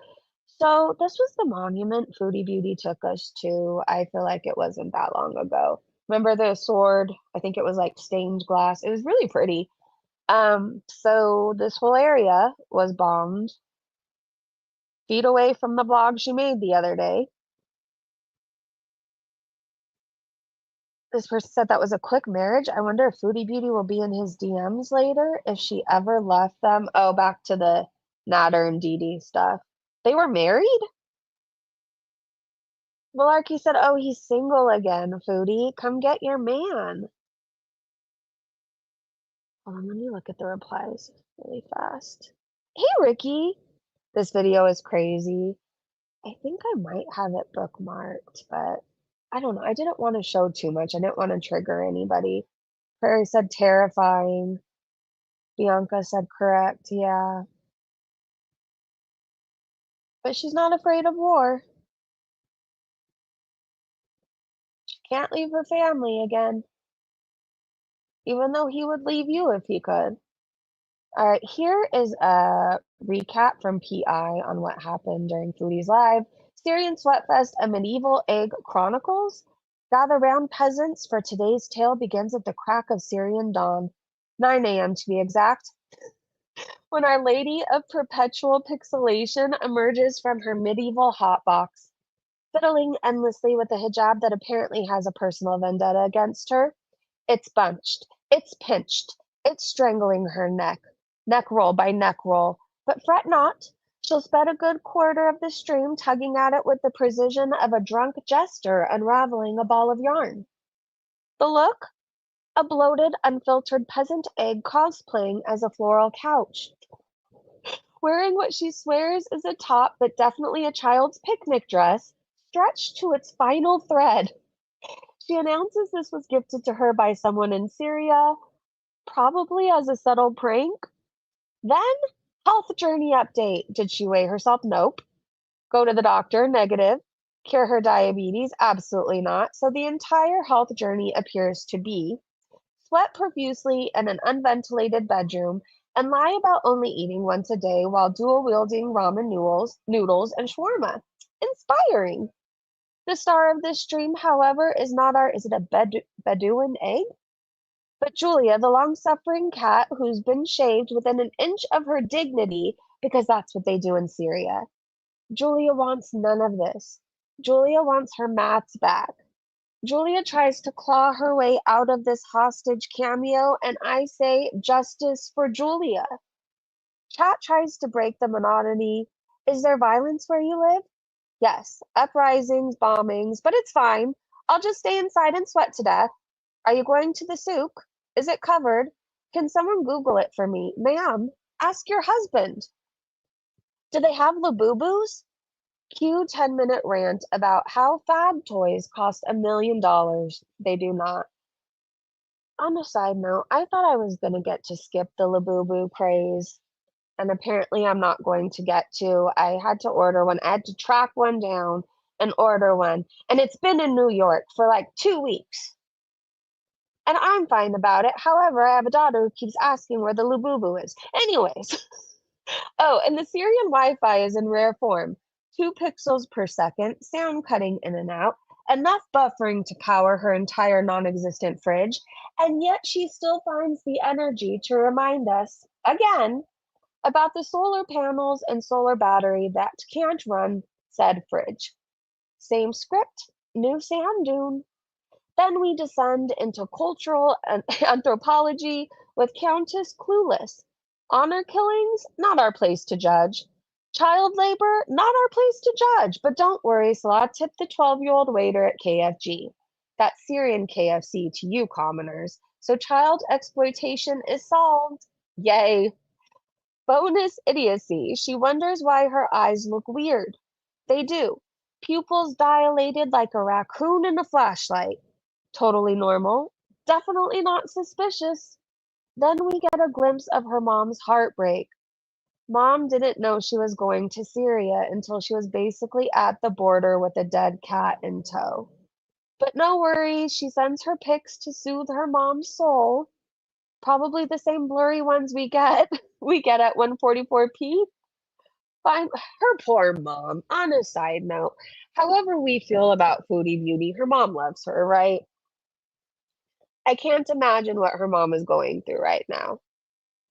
So this was the monument Foodie Beauty took us to. I feel like it wasn't that long ago. Remember the sword? I think it was like stained glass. It was really pretty. So this whole area was bombed, feet away from the blog she made the other day. This person said that was a quick marriage. I wonder if Foodie Beauty will be in his DMs later, if she ever left them. Oh, back to the Nader and Dee Dee stuff. They were married? Malarkey said, oh, he's single again, Foodie. Come get your man. Hold on, let me look at the replies really fast. Hey, Ricky. This video is crazy. I think I might have it bookmarked, but I don't know. I didn't want to show too much. I didn't want to trigger anybody. Prairie said terrifying. Bianca said correct. Yeah. But she's not afraid of war. She can't leave her family again. Even though he would leave you if he could. All right, here is a recap from PI on what happened during Foodie's Live. Syrian Sweatfest, a medieval egg chronicles. Gather round peasants, for today's tale begins at the crack of Syrian dawn, 9 a.m. to be exact, when Our Lady of Perpetual Pixelation emerges from her medieval hotbox, fiddling endlessly with a hijab that apparently has a personal vendetta against her. It's bunched, it's pinched, it's strangling her neck roll by neck roll. But fret not, she'll spend a good quarter of the stream tugging at it with the precision of a drunk jester unraveling a ball of yarn. The look? A bloated, unfiltered peasant egg cosplaying as a floral couch, wearing what she swears is a top but definitely a child's picnic dress, stretched to its final thread. She announces this was gifted to her by someone in Syria, probably as a subtle prank. Then, health journey update. Did she weigh herself? Nope. Go to the doctor? Negative. Cure her diabetes? Absolutely not. So the entire health journey appears to be sweat profusely in an unventilated bedroom and lie about only eating once a day while dual wielding ramen noodles and shawarma. Inspiring. The star of this stream, however, is not is it a Bedouin egg? But Julia, the long-suffering cat who's been shaved within an inch of her dignity, because that's what they do in Syria. Julia wants none of this. Julia wants her mats back. Julia tries to claw her way out of this hostage cameo, and I say justice for Julia. Chat tries to break the monotony. Is there violence where you live? Yes, uprisings, bombings, but it's fine. I'll just stay inside and sweat to death. Are you going to the souk? Is it covered? Can someone Google it for me? Ma'am, ask your husband. Do they have Labubu's? Cue 10-minute rant about how fad toys cost $1 million. They do not. On a side note, I thought I was going to get to skip the Labubu craze, and apparently I'm not going to get to. I had to order one. I had to track one down and order one, and it's been in New York for like 2 weeks. And I'm fine about it. However, I have a daughter who keeps asking where the Labubu is. Anyways. Oh, and the Syrian Wi-Fi is in rare form. 2 pixels per second, sound cutting in and out, enough buffering to power her entire non-existent fridge, and yet she still finds the energy to remind us, again, about the solar panels and solar battery that can't run said fridge. Same script, new sand dune. Then we descend into cultural anthropology with Countess Clueless. Honor killings, not our place to judge. Child labor, not our place to judge. But don't worry, Salah tipped the 12-year-old waiter at KFG. That's Syrian KFC to you commoners. So child exploitation is solved. Yay. Bonus idiocy. She wonders why her eyes look weird. They do. Pupils dilated like a raccoon in a flashlight. Totally normal. Definitely not suspicious. Then we get a glimpse of her mom's heartbreak. Mom didn't know she was going to Syria until she was basically at the border with a dead cat in tow. But no worries, she sends her pics to soothe her mom's soul. Probably the same blurry ones we get we get at 1:44 p. Fine, her poor mom. On a side note, however we feel about Foodie Beauty, her mom loves her, right? I can't imagine what her mom is going through right now.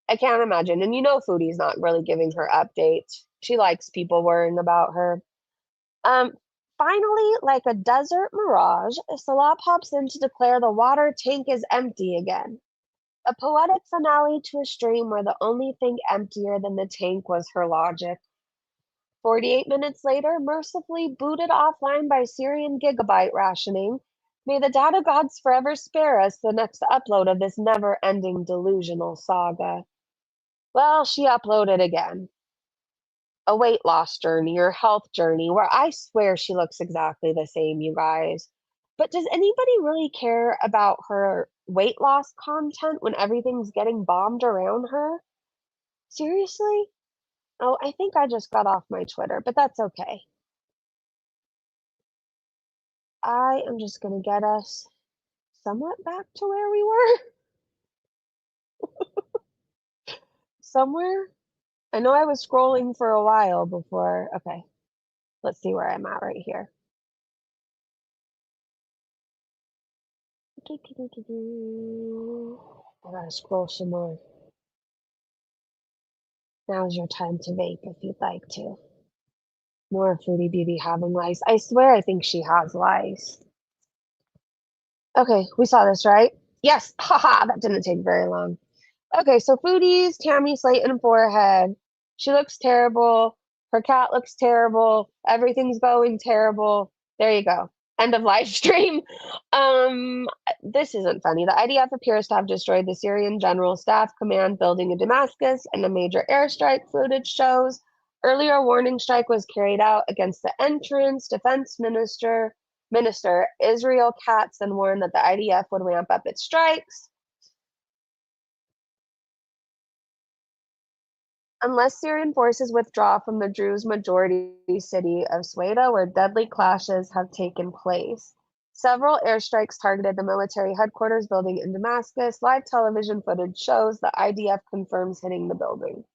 I can't imagine. And you know Foodie's not really giving her updates. She likes people worrying about her. Um, Finally, like a desert mirage, Salah pops in to declare the water tank is empty again. A poetic finale to a stream where the only thing emptier than the tank was her logic. 48 minutes later, mercifully booted offline by Syrian gigabyte rationing. May the data gods forever spare us the next upload of this never ending delusional saga. Well, she uploaded again. A weight loss journey or health journey where I swear she looks exactly the same, you guys. But does anybody really care about her weight loss content when everything's getting bombed around her? Seriously? Oh, I think I just got off my Twitter, but that's okay. I am just going to get us somewhat back to where we were. Somewhere. I know I was scrolling for a while before. Okay, let's see where I'm at right here. I gotta scroll some more. Now's your time to vape if you'd like to. More Foodie Beauty having lice. I swear I think she has lice. Okay, we saw this, right? Yes, haha, that didn't take very long. Okay, so Foodie's Tammy Slayton forehead. She looks terrible. Her cat looks terrible. Everything's going terrible. There you go. End of live stream. This isn't funny. The IDF appears to have destroyed the Syrian General Staff Command building in Damascus, and a major airstrike footage shows. Earlier, a warning strike was carried out against the entrance. Defense Minister Israel Katz then warned that the IDF would ramp up its strikes. Unless Syrian forces withdraw from the Druze majority city of Sweda, where deadly clashes have taken place. Several airstrikes targeted the military headquarters building in Damascus. Live television footage shows the IDF confirms hitting the building.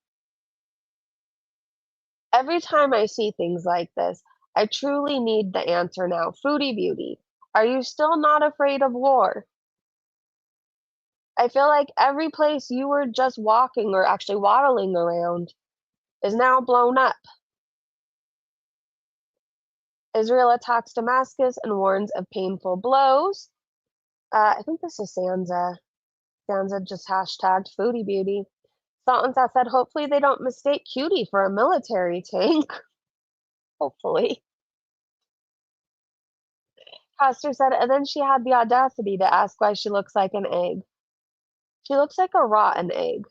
Every time I see things like this, I truly need the answer now. Foodie Beauty, are you still not afraid of war? I feel like every place you were just walking or actually waddling around is now blown up. Israel attacks Damascus and warns of painful blows. I think this is Sansa. Sansa just hashtagged Foodie Beauty. Sansa said, hopefully they don't mistake Cutie for a military tank. Hopefully. Pastor said, and then she had the audacity to ask why she looks like an egg. She looks like a rotten egg.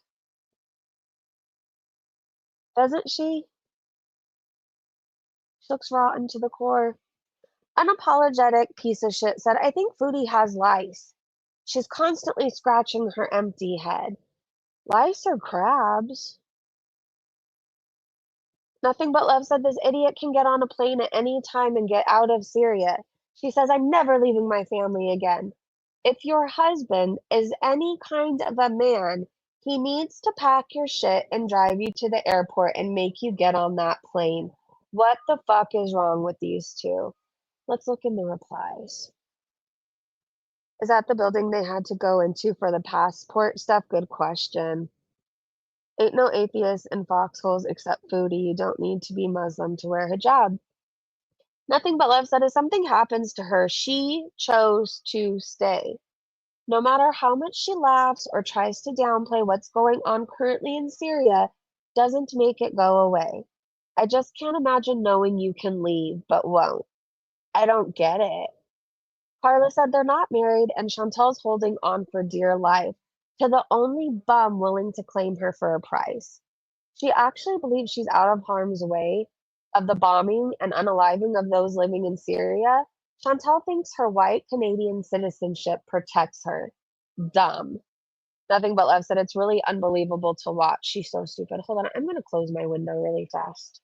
Doesn't she? She looks rotten to the core. Unapologetic piece of shit said, I think Foodie has lice. She's constantly scratching her empty head. Lice or crabs? Nothing but love said this idiot can get on a plane at any time and get out of Syria. She says, I'm never leaving my family again. If your husband is any kind of a man, he needs to pack your shit and drive you to the airport and make you get on that plane. What the fuck is wrong with these two? Let's look in the replies. Is that the building they had to go into for the passport stuff? Good question. Ain't no atheists in foxholes except Foodie. You don't need to be Muslim to wear hijab. Nothing but love said if something happens to her, she chose to stay. No matter how much she laughs or tries to downplay what's going on currently in Syria, doesn't make it go away. I just can't imagine knowing you can leave, but won't. I don't get it. Carla said they're not married, and Chantel's holding on for dear life to the only bum willing to claim her for a price. She actually believes she's out of harm's way of the bombing and unaliving of those living in Syria. Chantel thinks her white Canadian citizenship protects her. Dumb. Nothing but love said it's really unbelievable to watch. She's so stupid. Hold on, I'm going to close my window really fast.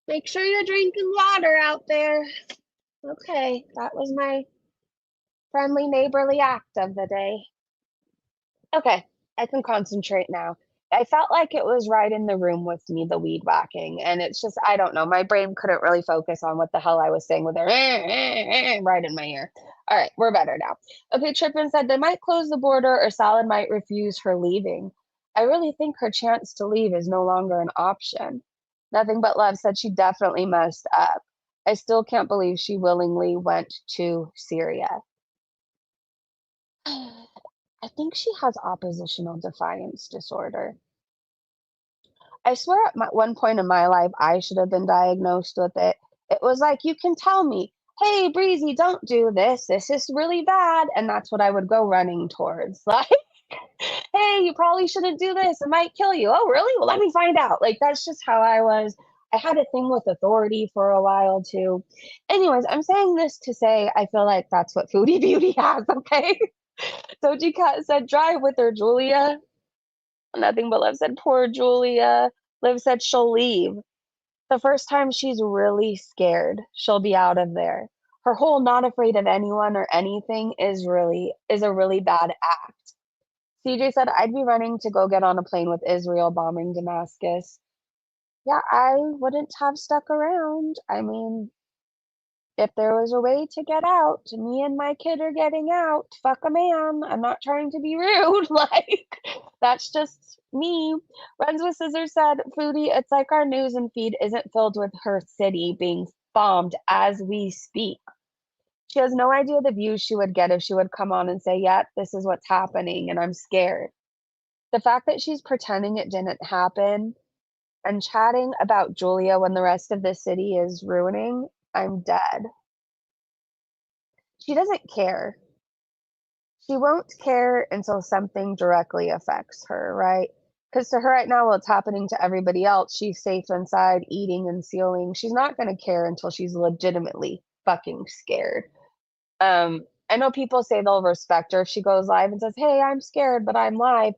Make sure you're drinking water out there. Okay, that was my friendly neighborly act of the day. Okay, I can concentrate now. I felt like it was right in the room with me, the weed whacking, and it's just I don't know, my brain couldn't really focus on what the hell I was saying with her right in my ear. All right, we're better now. Okay, Trippin said they might close the border or Salad might refuse her leaving. I really think her chance to leave is no longer an option. Nothing but love said she definitely messed up. I still can't believe she willingly went to Syria. I think she has oppositional defiance disorder. I swear at one point in my life, I should have been diagnosed with it. It was like, you can tell me, hey, Breezy, don't do this. This is really bad. And that's what I would go running towards. Like, hey, you probably shouldn't do this. It might kill you. Oh, really? Well, let me find out. Like, that's just how I was. I had a thing with authority for a while too. Anyways, I'm saying this to say I feel like that's what Foodie Beauty has, okay? Doji Cat said, drive with her, Julia. Nothing but love said, poor Julia. Liv said she'll leave. The first time she's really scared, she'll be out of there. Her whole not afraid of anyone or anything is a really bad act. CJ said, I'd be running to go get on a plane with Israel bombing Damascus. Yeah, I wouldn't have stuck around. I mean, if there was a way to get out, me and my kid are getting out. Fuck a man. I'm not trying to be rude. Like, that's just me. Runs with Scissors said, Foodie, it's like our news and feed isn't filled with her city being bombed as we speak. She has no idea the views she would get if she would come on and say, yeah, this is what's happening and I'm scared. The fact that she's pretending it didn't happen and chatting about Julia when the rest of the city is ruining, I'm dead. She doesn't care. She won't care until something directly affects her, right? Because to her right now, what's happening to everybody else, she's safe inside, eating and sealing. She's not going to care until she's legitimately fucking scared. I know people say they'll respect her if she goes live and says, hey, I'm scared, but I'm live.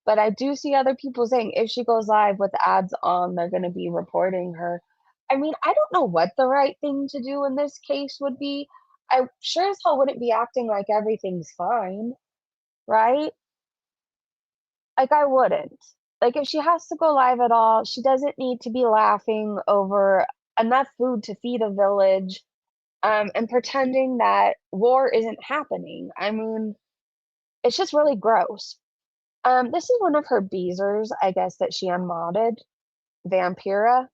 But I do see other people saying if she goes live with ads on, they're going to be reporting her. I mean, I don't know what the right thing to do in this case would be. I sure as hell wouldn't be acting like everything's fine, right? Like, I wouldn't. Like, if she has to go live at all, she doesn't need to be laughing over enough food to feed a village, and pretending that war isn't happening. I mean, it's just really gross. This is one of her beezers, I guess, that she unmodded, Vampira.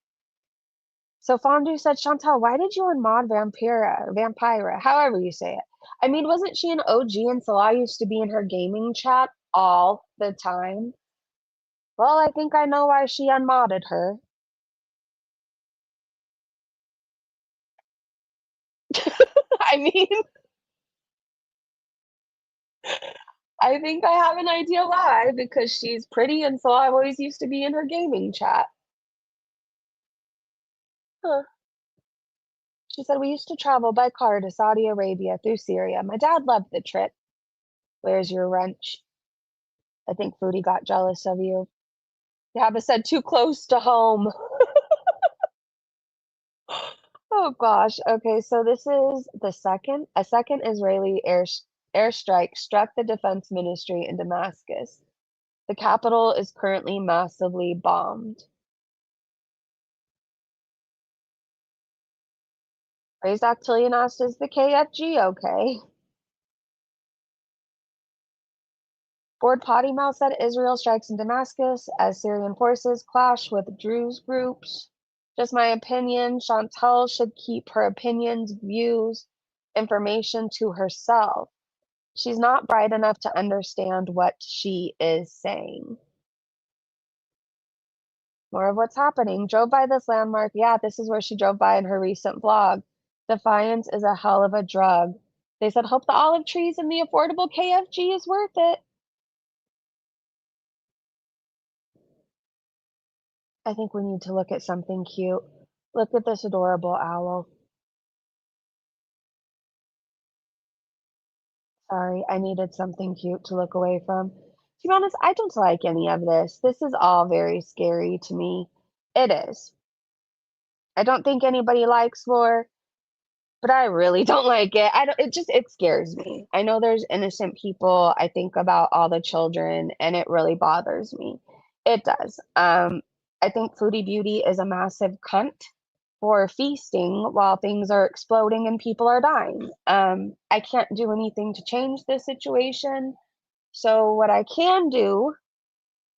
So Fondue said, Chantal, why did you unmod Vampira, or Vampira, however you say it? I mean, wasn't she an OG and Salah used to be in her gaming chat all the time? Well, I think I know why she unmodded her. I mean, I think I have an idea why, because she's pretty and Salah always used to be in her gaming chat. Huh. She said, we used to travel by car to Saudi Arabia through Syria. My dad loved the trip. Where's your wrench? I think Foodie got jealous of you. Yaba said, too close to home. Oh gosh. Okay, so this is a second Israeli airstrike struck the defense ministry in Damascus. The capital is currently massively bombed. Raised Octillion asked, is the KFG okay? Board Potty Mouth said Israel strikes in Damascus as Syrian forces clash with Druze groups. Just my opinion, Chantal should keep her opinions, views, information to herself. She's not bright enough to understand what she is saying. More of what's happening. Drove by this landmark. Yeah, this is where she drove by in her recent vlog. Defiance is a hell of a drug. They said, hope the olive trees and the affordable KFG is worth it. I think we need to look at something cute. Look at this adorable owl. Sorry, I needed something cute to look away from. To be honest, I don't like any of this. This is all very scary to me. It is. I don't think anybody likes war, but I really don't like it. I don't, it scares me. I know there's innocent people. I think about all the children and it really bothers me. It does. I think Foodie Beauty is a massive cunt for feasting while things are exploding and people are dying. I can't do anything to change this situation. So what I can do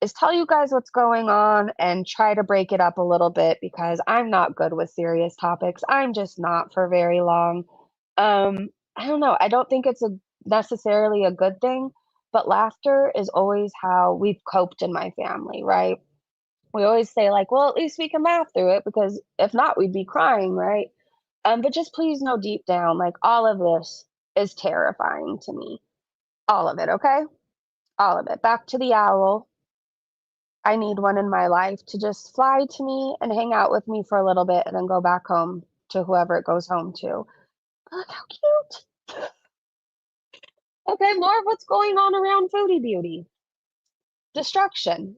is tell you guys what's going on and try to break it up a little bit because I'm not good with serious topics. I'm just not for very long. I don't know. I don't think it's necessarily a good thing, but laughter is always how we've coped in my family, right? We always say like, well, at least we can laugh through it because if not, we'd be crying, right? But just please know deep down, like all of this is terrifying to me. All of it, okay? All of it. Back to the owl. I need one in my life to just fly to me and hang out with me for a little bit and then go back home to whoever it goes home to. Look how cute. Okay, more of what's going on around Foodie Beauty. Destruction.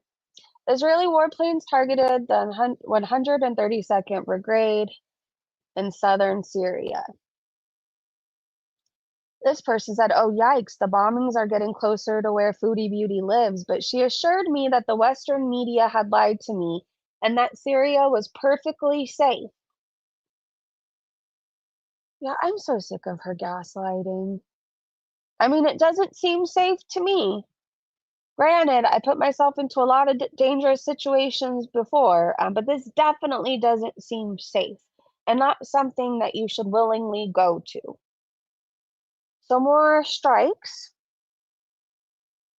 Israeli warplanes targeted the 132nd Brigade in southern Syria. This person said, oh, yikes, the bombings are getting closer to where Foodie Beauty lives, but she assured me that the Western media had lied to me and that Syria was perfectly safe. Yeah, I'm so sick of her gaslighting. I mean, it doesn't seem safe to me. Granted, I put myself into a lot of dangerous situations before, but this definitely doesn't seem safe and not something that you should willingly go to. So more strikes.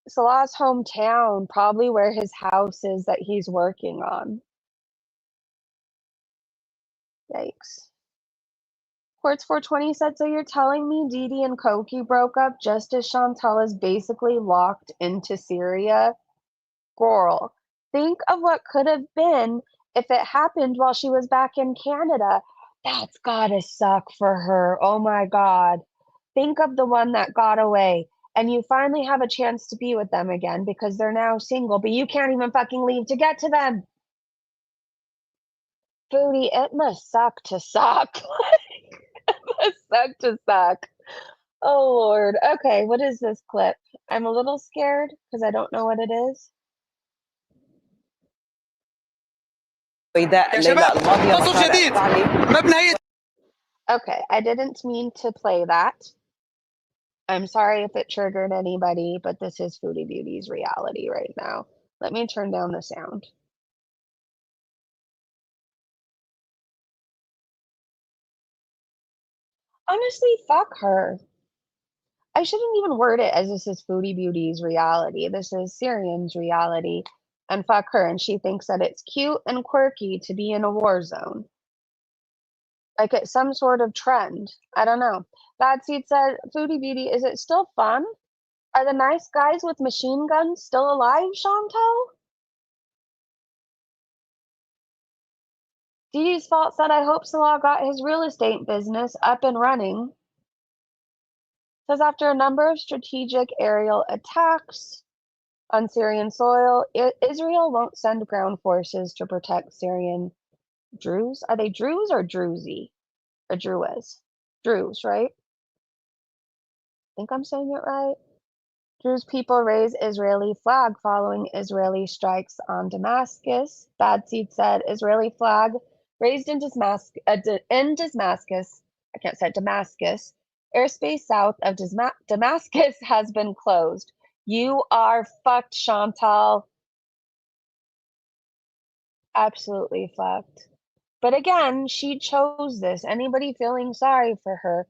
Salah's hometown, probably where his house is that he's working on. Yikes. Quartz 420 said, so you're telling me Dee Dee and Koki broke up just as Chantal is basically locked into Syria? Girl, think of what could have been if it happened while she was back in Canada. That's gotta suck for her. Oh my God. Think of the one that got away and you finally have a chance to be with them again because they're now single, but you can't even fucking leave to get to them. Foodie, it must suck to suck. It must suck to suck. Oh Lord. Okay, what is this clip? I'm a little scared because I don't know what it is.
يا شباب نصر جديد مبنى
Okay, I didn't mean to play that. I'm sorry if it triggered anybody, but this is Foodie Beauty's reality right now. Let me turn down the sound. Honestly, fuck her. I shouldn't even word it as this is Foodie Beauty's reality. This is Syrian's reality. And fuck her. And she thinks that it's cute and quirky to be in a war zone. Like it's some sort of trend. I don't know. Bad Seed said, Foodie Beauty, is it still fun? Are the nice guys with machine guns still alive, Chantal? Dee Dee's Fault said, I hope Salah got his real estate business up and running. Says after a number of strategic aerial attacks on Syrian soil, Israel won't send ground forces to protect Syrian Druze. Are they Druze or Druzy? Or Druze? Druze, right? I think I'm saying it right. Druze people raise Israeli flag following Israeli strikes on Damascus. Bad Seed said Israeli flag raised in Damascus. I can't say Damascus. Airspace south of Damascus has been closed. You are fucked, Chantal. Absolutely fucked. But again, she chose this. Anybody feeling sorry for her,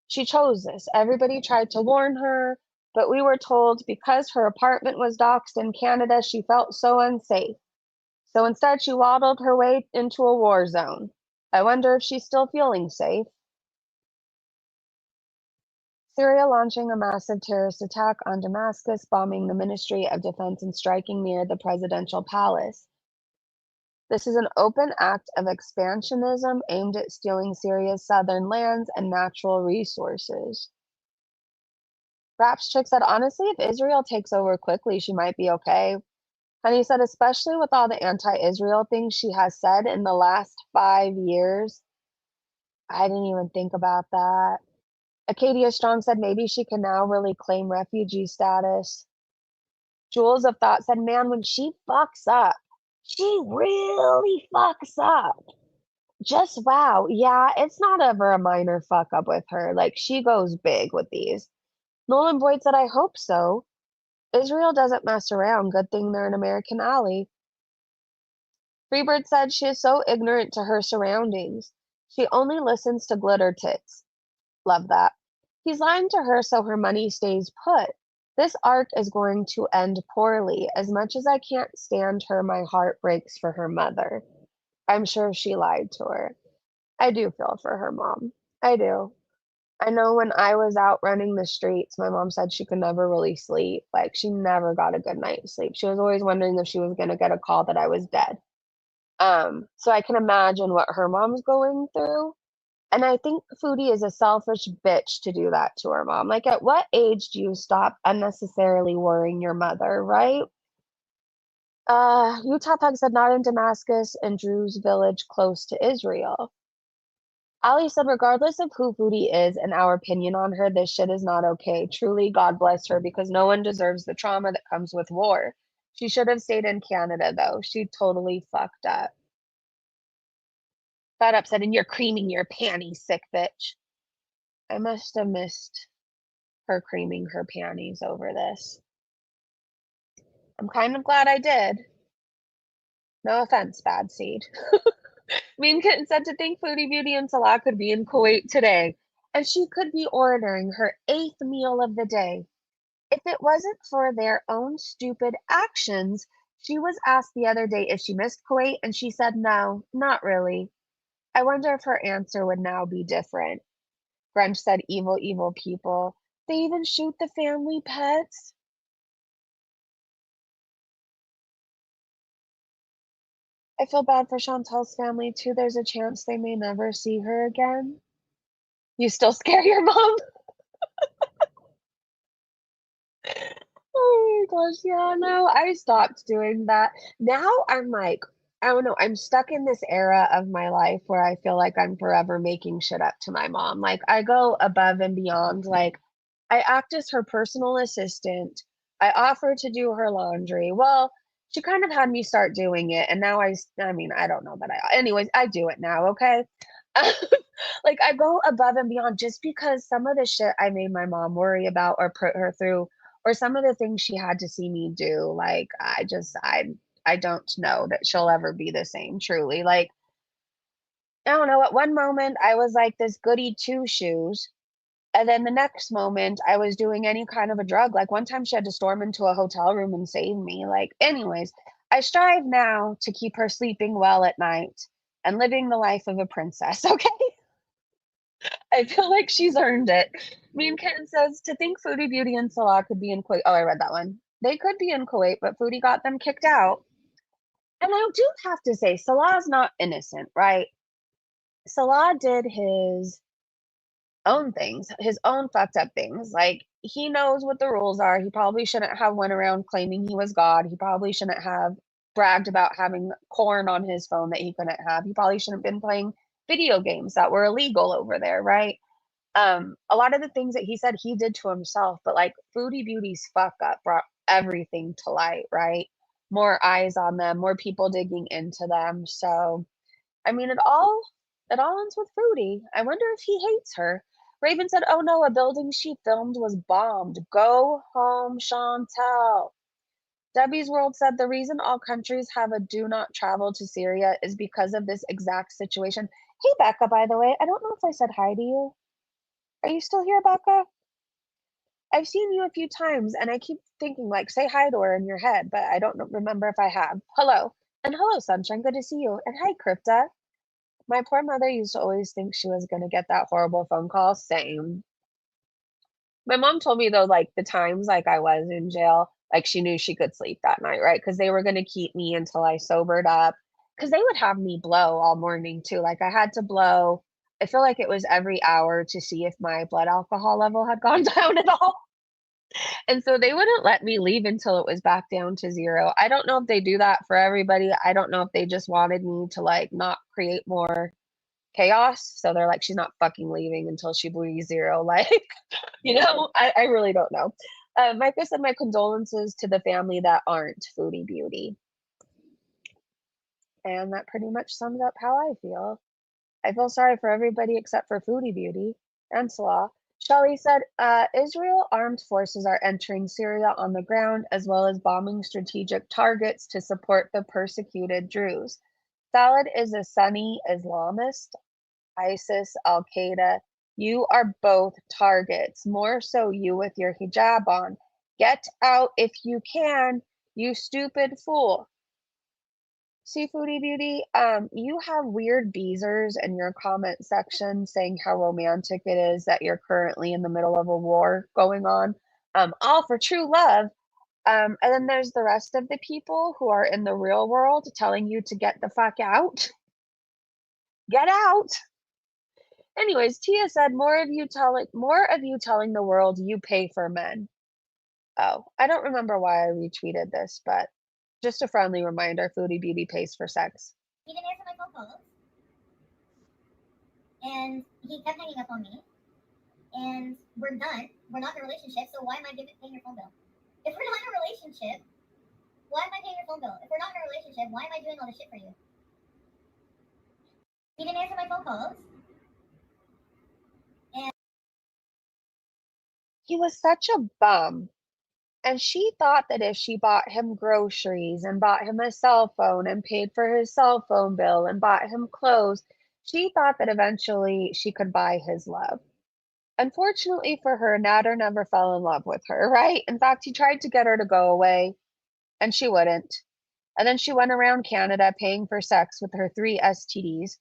she chose this. Everybody tried to warn her, but we were told because her apartment was doxxed in Canada, she felt so unsafe. So instead, she waddled her way into a war zone. I wonder if she's still feeling safe. Syria launching a massive terrorist attack on Damascus, bombing the Ministry of Defense and striking near the presidential palace. This is an open act of expansionism aimed at stealing Syria's southern lands and natural resources. Raps Chick said, honestly, if Israel takes over quickly, she might be okay. And he said, especially with all the anti-Israel things she has said in the last 5 years. I didn't even think about that. Acadia Strong said maybe she can now really claim refugee status. Jules of Thought said, man, when she fucks up, she really fucks up. Just wow. Yeah, it's not ever a minor fuck up with her. Like, she goes big with these. Nolan Boyd said, I hope so. Israel doesn't mess around. Good thing they're an American ally. Freebird said she is so ignorant to her surroundings. She only listens to glitter tits. Love that. He's lying to her so her money stays put. This arc is going to end poorly. As much as I can't stand her, my heart breaks for her mother. I'm sure she lied to her. I do feel for her mom. I do. I know when I was out running the streets, my mom said she could never really sleep. Like, she never got a good night's sleep. She was always wondering if she was going to get a call that I was dead. So I can imagine what her mom's going through. And I think Foodie is a selfish bitch to do that to her mom. Like, at what age do you stop unnecessarily worrying your mother, right? Utah Pug said not in Damascus and Drew's village close to Israel. Ali said, regardless of who Foodie is and our opinion on her, this shit is not okay. Truly, God bless her because no one deserves the trauma that comes with war. She should have stayed in Canada, though. She totally fucked up. Fat Up said, and you're creaming your panties, sick bitch. I must have missed her creaming her panties over this. I'm kind of glad I did. No offense, bad seed. Mean Kitten said to think Foodie Beauty and Salah could be in Kuwait today, and she could be ordering her 8th meal of the day. If it wasn't for their own stupid actions, she was asked the other day if she missed Kuwait, and she said no, not really. I wonder if her answer would now be different. Grunch said evil, evil people. They even shoot the family pets? I feel bad for Chantal's family too. There's a chance they may never see her again. You still scare your mom? Oh my gosh, yeah, no, I stopped doing that. Now I'm like, I don't know, I'm stuck in this era of my life where I feel like I'm forever making shit up to my mom. Like, I go above and beyond. Like, I act as her personal assistant. I offer to do her laundry. Well, she kind of had me start doing it, and now I mean, I don't know that anyways, I do it now, okay? Like, I go above and beyond just because some of the shit I made my mom worry about or put her through, or some of the things she had to see me do, like, I don't know that she'll ever be the same, truly. Like, I don't know, at one moment, I was like this goody two-shoes, and then the next moment, I was doing any kind of a drug. Like, one time she had to storm into a hotel room and save me. Like, anyways, I strive now to keep her sleeping well at night and living the life of a princess, okay? I feel like she's earned it. Mean Kitten says, to think Foodie Beauty and Salah could be in Kuwait. Oh, I read that one. They could be in Kuwait, but Foodie got them kicked out. And I do have to say, Salah's not innocent, right? Salah did his own things, his own fucked up things. Like, he knows what the rules are. He probably shouldn't have went around claiming he was God. He probably shouldn't have bragged about having corn on his phone that he couldn't have. He probably shouldn't have been playing video games that were illegal over there, right? A lot of the things that he said he did to himself, but like Foodie Beauty's fuck up brought everything to light, right? More eyes on them, more people digging into them. So, I mean, it all ends with Foodie. I wonder if he hates her. Raven said, "Oh no, a building she filmed was bombed. Go home, Chantal." Debbie's World said the reason all countries have a do not travel to Syria is because of this exact situation. Hey, Becca, by the way, I don't know if I said hi to you. Are you still here, Becca? I've seen you a few times and I keep thinking, like, say hi to her in your head, but I don't remember if I have. Hello. And hello, Sunshine. Good to see you. And hi, Crypta. My poor mother used to always think she was going to get that horrible phone call. Same. My mom told me, though, like, the times, like, I was in jail, like, she knew she could sleep that night, right? Because they were going to keep me until I sobered up. Because they would have me blow all morning, too. Like, I had to blow, I feel like it was every hour to see if my blood alcohol level had gone down at all. And so they wouldn't let me leave until it was back down to 0. I don't know if they do that for everybody. I don't know if they just wanted me to, like, not create more chaos. So they're like, "She's not fucking leaving until she bleeds 0." Like, I really don't know. Micah said, "My condolences to the family that aren't Foodie Beauty." And that pretty much sums up how I feel. I feel sorry for everybody except for Foodie Beauty and Salah. Shelley said, Israel armed forces are entering Syria on the ground as well as bombing strategic targets to support the persecuted Druze. Salad is a Sunni Islamist, ISIS, Al Qaeda. You are both targets, more so you with your hijab on. Get out if you can, you stupid fool. Seafoodie Beauty, you have weird beezers in your comment section saying how romantic it is that you're currently in the middle of a war going on. All for true love. And then there's the rest of the people who are in the real world telling you to get the fuck out. Get out. Anyways, Tia said more of you telling the world you pay for men. Oh, I don't remember why I retweeted this, but just a friendly reminder, Foodie Beauty pays for sex.
He didn't answer my phone calls. And he kept hanging up on me. And we're done. We're not in a relationship, so why am I paying your phone bill? If we're not in a relationship, why am I paying your phone bill? If we're not in a relationship, why am I doing all this shit for you? He didn't answer my phone calls.
He was such a bum. And she thought that if she bought him groceries and bought him a cell phone and paid for his cell phone bill and bought him clothes, she thought that eventually she could buy his love. Unfortunately for her, Nader never fell in love with her, right? In fact, he tried to get her to go away, and she wouldn't. And then she went around Canada paying for sex with her 3 STDs.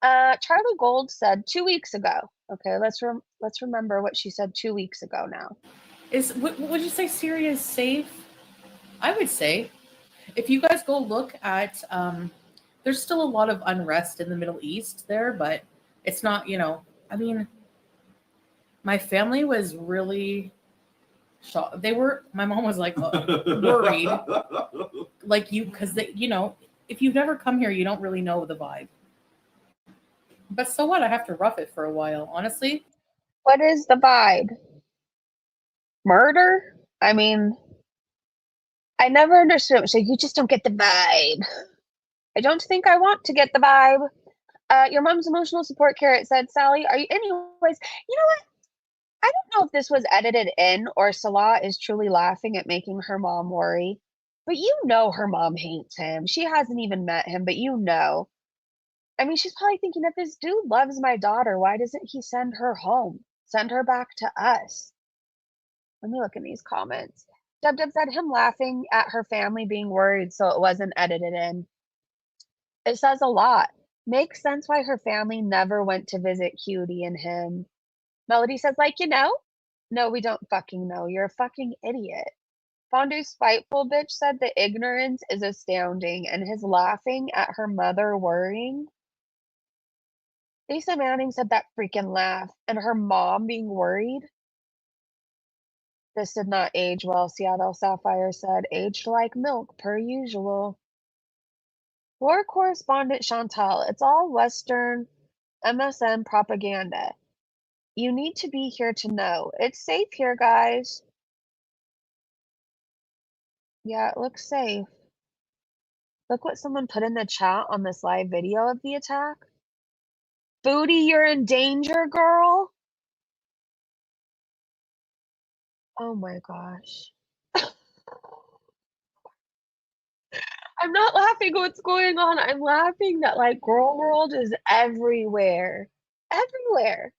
Charlie Gold said 2 weeks ago. Okay, let's remember what she said 2 weeks ago now.
Would you say Syria is safe? I would say. If you guys go look at, there's still a lot of unrest in the Middle East there, but it's not, I mean, my family was really shocked. My mom was like worried, like because if you've never come here, you don't really know the vibe. But so what? I have to rough it for a while, honestly.
What is the vibe? Murder? I mean, I never understood it. So you just don't get the vibe. I don't think I want to get the vibe. Your mom's emotional support carrot said, Sally, are you anyways? You know what? I don't know if this was edited in or Salah is truly laughing at making her mom worry. But her mom hates him. She hasn't even met him, but I mean, she's probably thinking, if this dude loves my daughter, why doesn't he send her home? Send her back to us. Let me look in these comments. Dub said him laughing at her family being worried, so it wasn't edited in. It says a lot. Makes sense why her family never went to visit Cutie and him. Melody says, No, we don't fucking know. You're a fucking idiot. Fondue Spiteful Bitch said the ignorance is astounding and his laughing at her mother worrying. Lisa Manning said that freaking laugh and her mom being worried. This did not age well, Seattle Sapphire said. Aged like milk, per usual. War correspondent Chantal, it's all Western MSN propaganda. You need to be here to know. It's safe here, guys. Yeah, it looks safe. Look what someone put in the chat on this live video of the attack. Booty, you're in danger, girl. Oh my gosh. I'm not laughing at what's going on. I'm laughing that like Girl World is everywhere. Everywhere.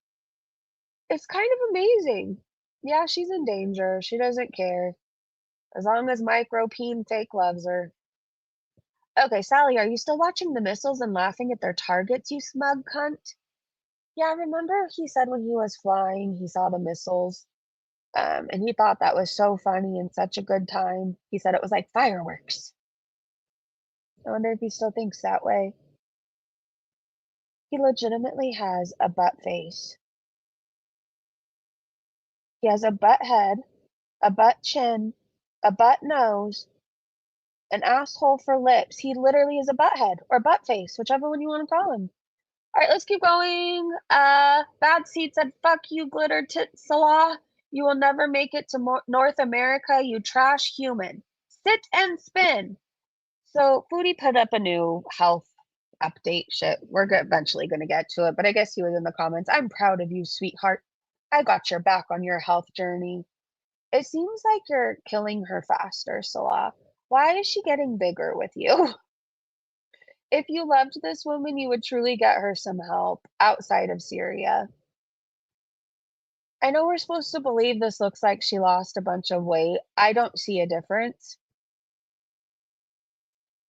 It's kind of amazing. Yeah, she's in danger. She doesn't care. As long as Micro Peen Fake loves her. Okay, Sally, are you still watching the missiles and laughing at their targets, you smug cunt? Yeah, remember he said when he was flying, he saw the missiles, and he thought that was so funny and such a good time. He said it was like fireworks. I wonder if he still thinks that way. He legitimately has a butt face. He has a butt head, a butt chin, a butt nose, an asshole for lips. He literally is a butt head or butt face, whichever one you want to call him. All right, let's keep going. Bad Seed said, fuck you, glitter tit Salah. You will never make it to North America, you trash human. Sit and spin. So Foodie put up a new health update shit. We're eventually going to get to it, but I guess he was in the comments. I'm proud of you, sweetheart. I got your back on your health journey. It seems like you're killing her faster, Salah. Why is she getting bigger with you? If you loved this woman, you would truly get her some help outside of Syria. I know we're supposed to believe this looks like she lost a bunch of weight. I don't see a difference.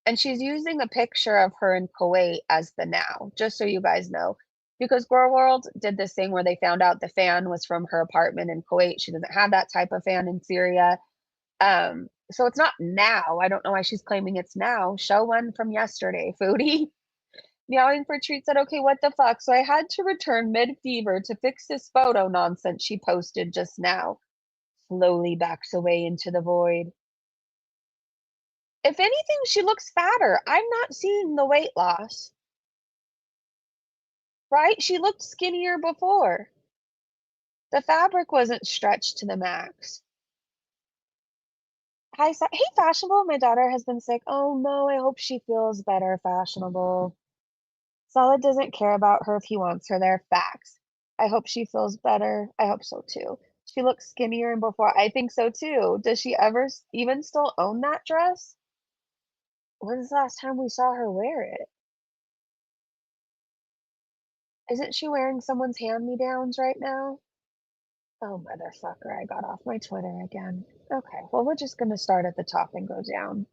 And she's using a picture of her in Kuwait as the now, just so you guys know. Because Girl World did this thing where they found out the fan was from her apartment in Kuwait. She doesn't have that type of fan in Syria. So it's not now. I don't know why she's claiming it's now. Show one from yesterday, Foodie. Meowing for treats said, okay, what the fuck? So I had to return mid-fever to fix this photo nonsense she posted just now. Slowly backs away into the void. If anything, she looks fatter. I'm not seeing the weight loss. Right? She looked skinnier before. The fabric wasn't stretched to the max. Hi, hey, Fashionable. My daughter has been sick. Oh no, I hope she feels better, Fashionable. Solid doesn't care about her if he wants her there. Facts. I hope she feels better. I hope so too. She looks skinnier than before. I think so too. Does she ever even still own that dress? When's the last time we saw her wear it? Isn't she wearing someone's hand-me-downs right now? Oh, motherfucker, I got off my Twitter again. Okay, well, we're just going to start at the top and go down.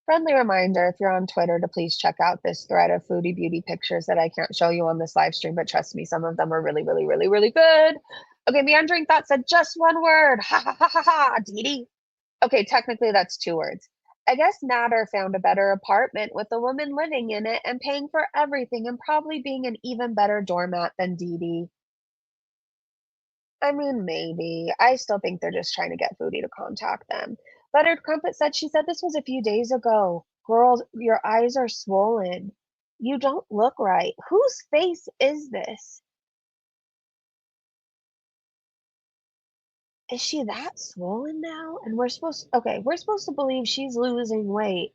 Friendly reminder, if you're on Twitter, to please check out this thread of Foodie Beauty pictures that I can't show you on this live stream, but trust me, some of them are really, really, really, really good. Okay, Meandering Thought said just one word. Ha ha ha ha ha, Dee Dee. Okay, technically that's 2 words. I guess Nader found a better apartment with a woman living in it and paying for everything and probably being an even better doormat than Dee Dee. I mean, maybe. I still think they're just trying to get Foodie to contact them. Buttered Crumpet said she said this was a few days ago. Girls, your eyes are swollen. You don't look right. Whose face is this? Is she that swollen now? And we're supposed to believe she's losing weight.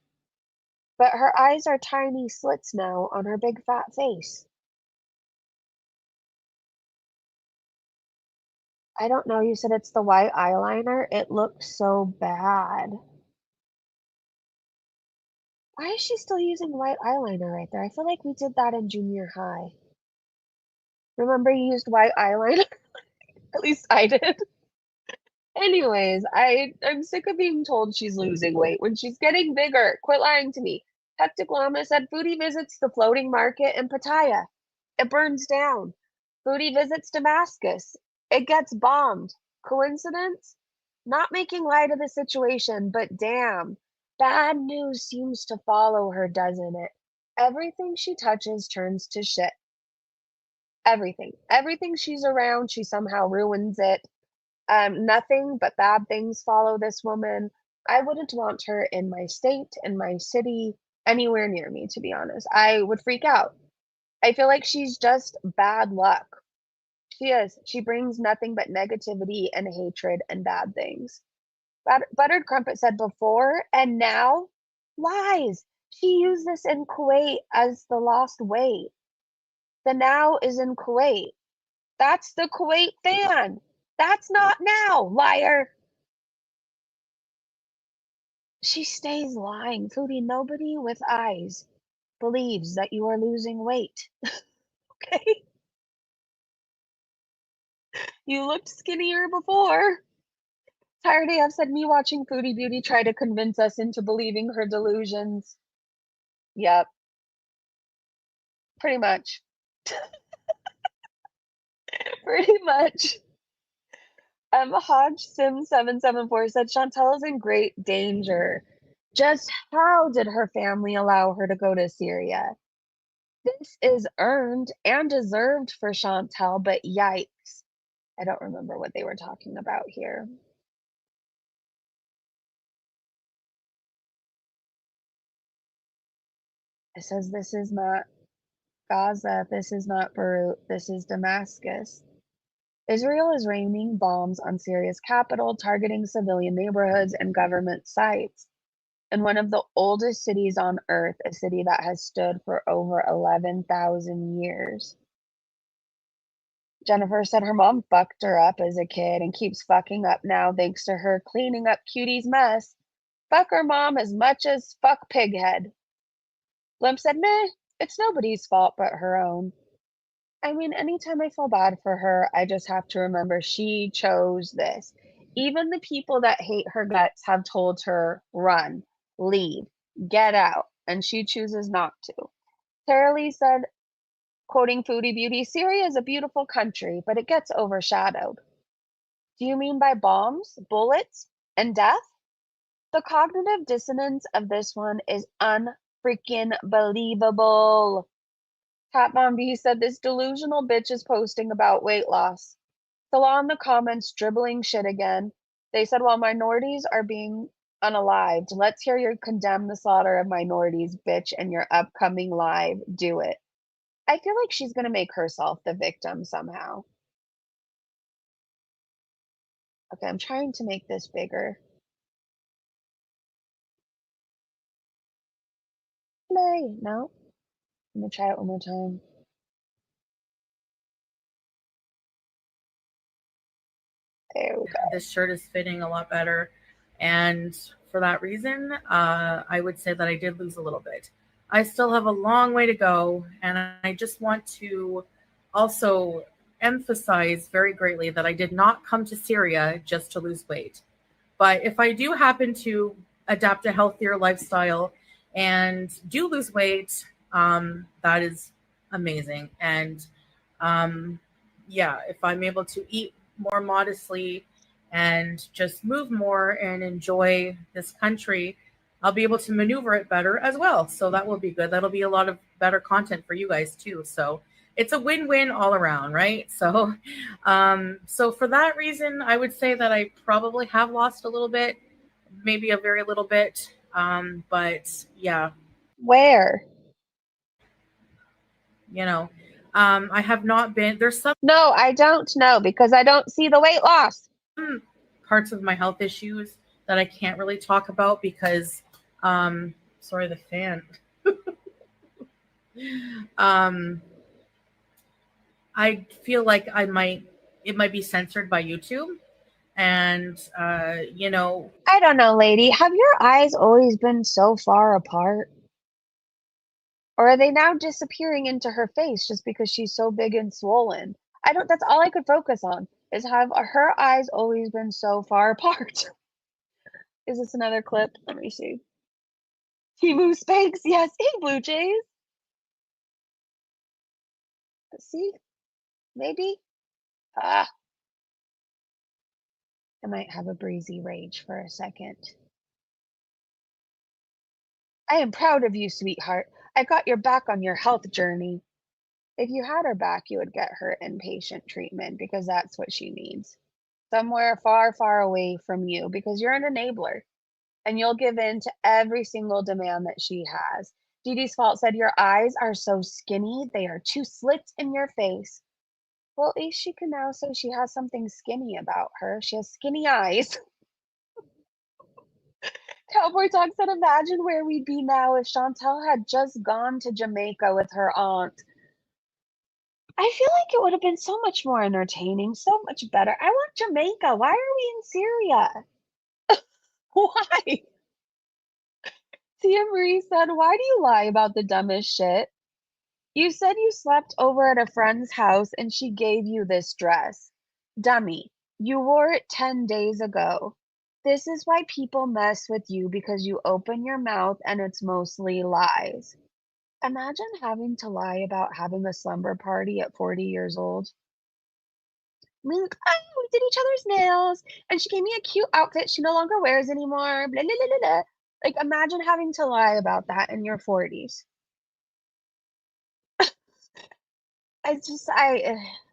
But her eyes are tiny slits now on her big fat face. I don't know. You said it's the white eyeliner. It looks so bad. Why is she still using white eyeliner right there? I feel like we did that in junior high. Remember you used white eyeliner? At least I did. Anyways, I'm sick of being told she's losing weight when she's getting bigger. Quit lying to me. Hectic Llama said Foodie visits the floating market in Pattaya. It burns down. Foodie visits Damascus. It gets bombed. Coincidence? Not making light of the situation, but damn. Bad news seems to follow her, doesn't it? Everything she touches turns to shit. Everything. Everything she's around, she somehow ruins it. Nothing but bad things follow this woman. I wouldn't want her in my state, in my city, anywhere near me, to be honest. I would freak out. I feel like she's just bad luck. She is. She brings nothing but negativity and hatred and bad things. Buttered Crumpet said before and now, lies. She used this in Kuwait as the lost weight. The now is in Kuwait. That's the Kuwait fan. That's not now, liar. She stays lying. Foodie, nobody with eyes believes that you are losing weight. Okay? You looked skinnier before. Tired AF said me watching Foodie Beauty try to convince us into believing her delusions. Yep. Pretty much. Pretty much. Hodge Sim 774 said Chantel is in great danger. Just how did her family allow her to go to Syria? This is earned and deserved for Chantel, but yikes. I don't remember what they were talking about here. It says this is not Gaza, this is not Beirut, this is Damascus. Israel is raining bombs on Syria's capital, targeting civilian neighborhoods and government sites. In one of the oldest cities on earth, a city that has stood for over 11,000 years. Jennifer said her mom fucked her up as a kid and keeps fucking up now thanks to her cleaning up Cutie's mess. Fuck her mom as much as fuck Pighead. Blimp said, meh, it's nobody's fault but her own. I mean, anytime I feel bad for her, I just have to remember she chose this. Even the people that hate her guts have told her, run, leave, get out, and she chooses not to. Tara Lee said, quoting Foodie Beauty, Syria is a beautiful country, but it gets overshadowed. Do you mean by bombs, bullets, and death? The cognitive dissonance of this one is unfreaking believable. Pat Von B said this delusional bitch is posting about weight loss. Salah in the comments dribbling shit again. They said while minorities are being unalived, let's hear you condemn the slaughter of minorities, bitch, in your upcoming live. Do it. I feel like she's gonna make herself the victim somehow. Okay, I'm trying to make this bigger. Play. No. I'm gonna try it one more time. There we go.
This shirt is fitting a lot better. And for that reason, I would say that I did lose a little bit. I still have a long way to go. And I just want to also emphasize very greatly that I did not come to Syria just to lose weight. But if I do happen to adapt a healthier lifestyle and do lose weight, that is amazing. And yeah, if I'm able to eat more modestly and just move more and enjoy this country, I'll be able to maneuver it better as well. So that will be good. That'll be a lot of better content for you guys too. So it's a win-win all around, right? So so for that reason, I would say that I probably have lost a little bit, maybe a very little bit. But yeah.
Where?
You know, I have not been, there's some
No, I don't know because I don't see the weight loss.
parts of my health issues that I can't really talk about because, sorry, the fan. I feel like it might be censored by YouTube. And, you know,
I don't know, lady. Have your eyes always been so far apart? Or are they now disappearing into her face just because she's so big and swollen? That's all I could focus on is have her eyes always been so far apart? Is this another clip? Let me see. Timu Spanx, yes. Hey, Blue Jays. Let's see. Maybe. Ah. I might have a breezy rage for a second. I am proud of you, sweetheart. I got your back on your health journey. If you had her back, you would get her inpatient treatment because that's what she needs. Somewhere far, far away from you because you're an enabler and you'll give in to every single demand that she has. Dee Dee's Fault said, your eyes are so skinny, they are too slit in your face. Well, at least she can now say she has something skinny about her. She has skinny eyes. Cowboy Talk said, imagine where we'd be now if Chantel had just gone to Jamaica with her aunt. I feel like it would have been so much more entertaining, so much better. I want Jamaica. Why are we in Syria? Why? Tia Marie said, why do you lie about the dumbest shit? You said you slept over at a friend's house and she gave you this dress. Dummy, you wore it 10 days ago. This is why people mess with you because you open your mouth and it's mostly lies. Imagine having to lie about having a slumber party at 40 years old. We did each other's nails, and she gave me a cute outfit she no longer wears anymore. Blah, blah, blah, blah, blah. Like, imagine having to lie about that in your 40s.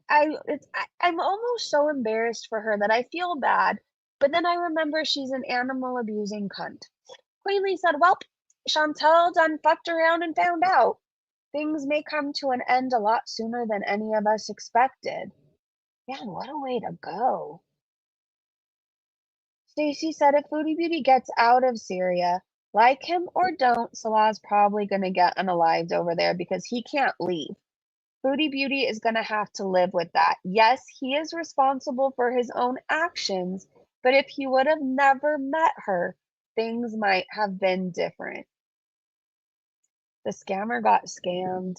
I'm almost so embarrassed for her that I feel bad, but then I remember she's an animal abusing cunt. Queenly said, "Well, Chantal done fucked around and found out. Things may come to an end a lot sooner than any of us expected." Man, what a way to go. Stacy said if Foodie Beauty gets out of Syria, like him or don't, Salah's probably going to get unalived over there because he can't leave. Foodie Beauty is going to have to live with that. Yes, he is responsible for his own actions, but if he would have never met her, things might have been different. The scammer got scammed.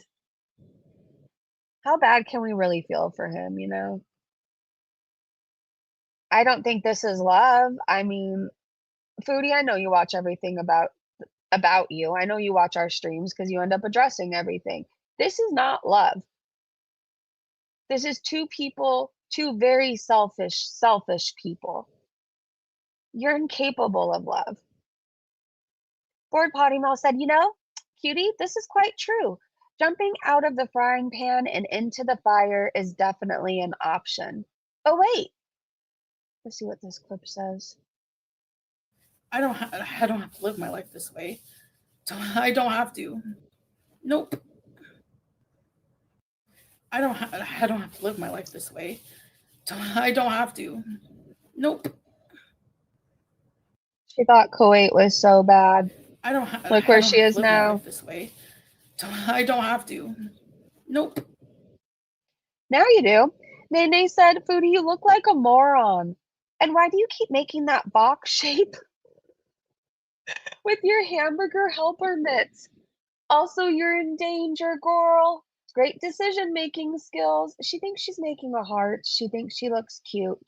How bad can we really feel for him, you know? I don't think this is love. I mean, Foodie, I know you watch everything about you. I know you watch our streams because you end up addressing everything. This is not love. This is two people, two very selfish people. You're incapable of love. Board Potty Mouth said, you know, cutie, this is quite true. Jumping out of the frying pan and into the fire is definitely an option. Oh, wait. Let's see what this clip says.
I don't have to live my life this way. I don't have to. Nope. I don't have to live my life this way. I don't have to. Nope.
She thought Kuwait was so bad. Look where she is
live my
now.
life this way. I don't have to. Nope.
Now you do. Nene said, Foodie, you look like a moron. And why do you keep making that box shape with your hamburger helper mitts? Also, you're in danger, girl. Great decision-making skills. She thinks she's making a heart. She thinks she looks cute.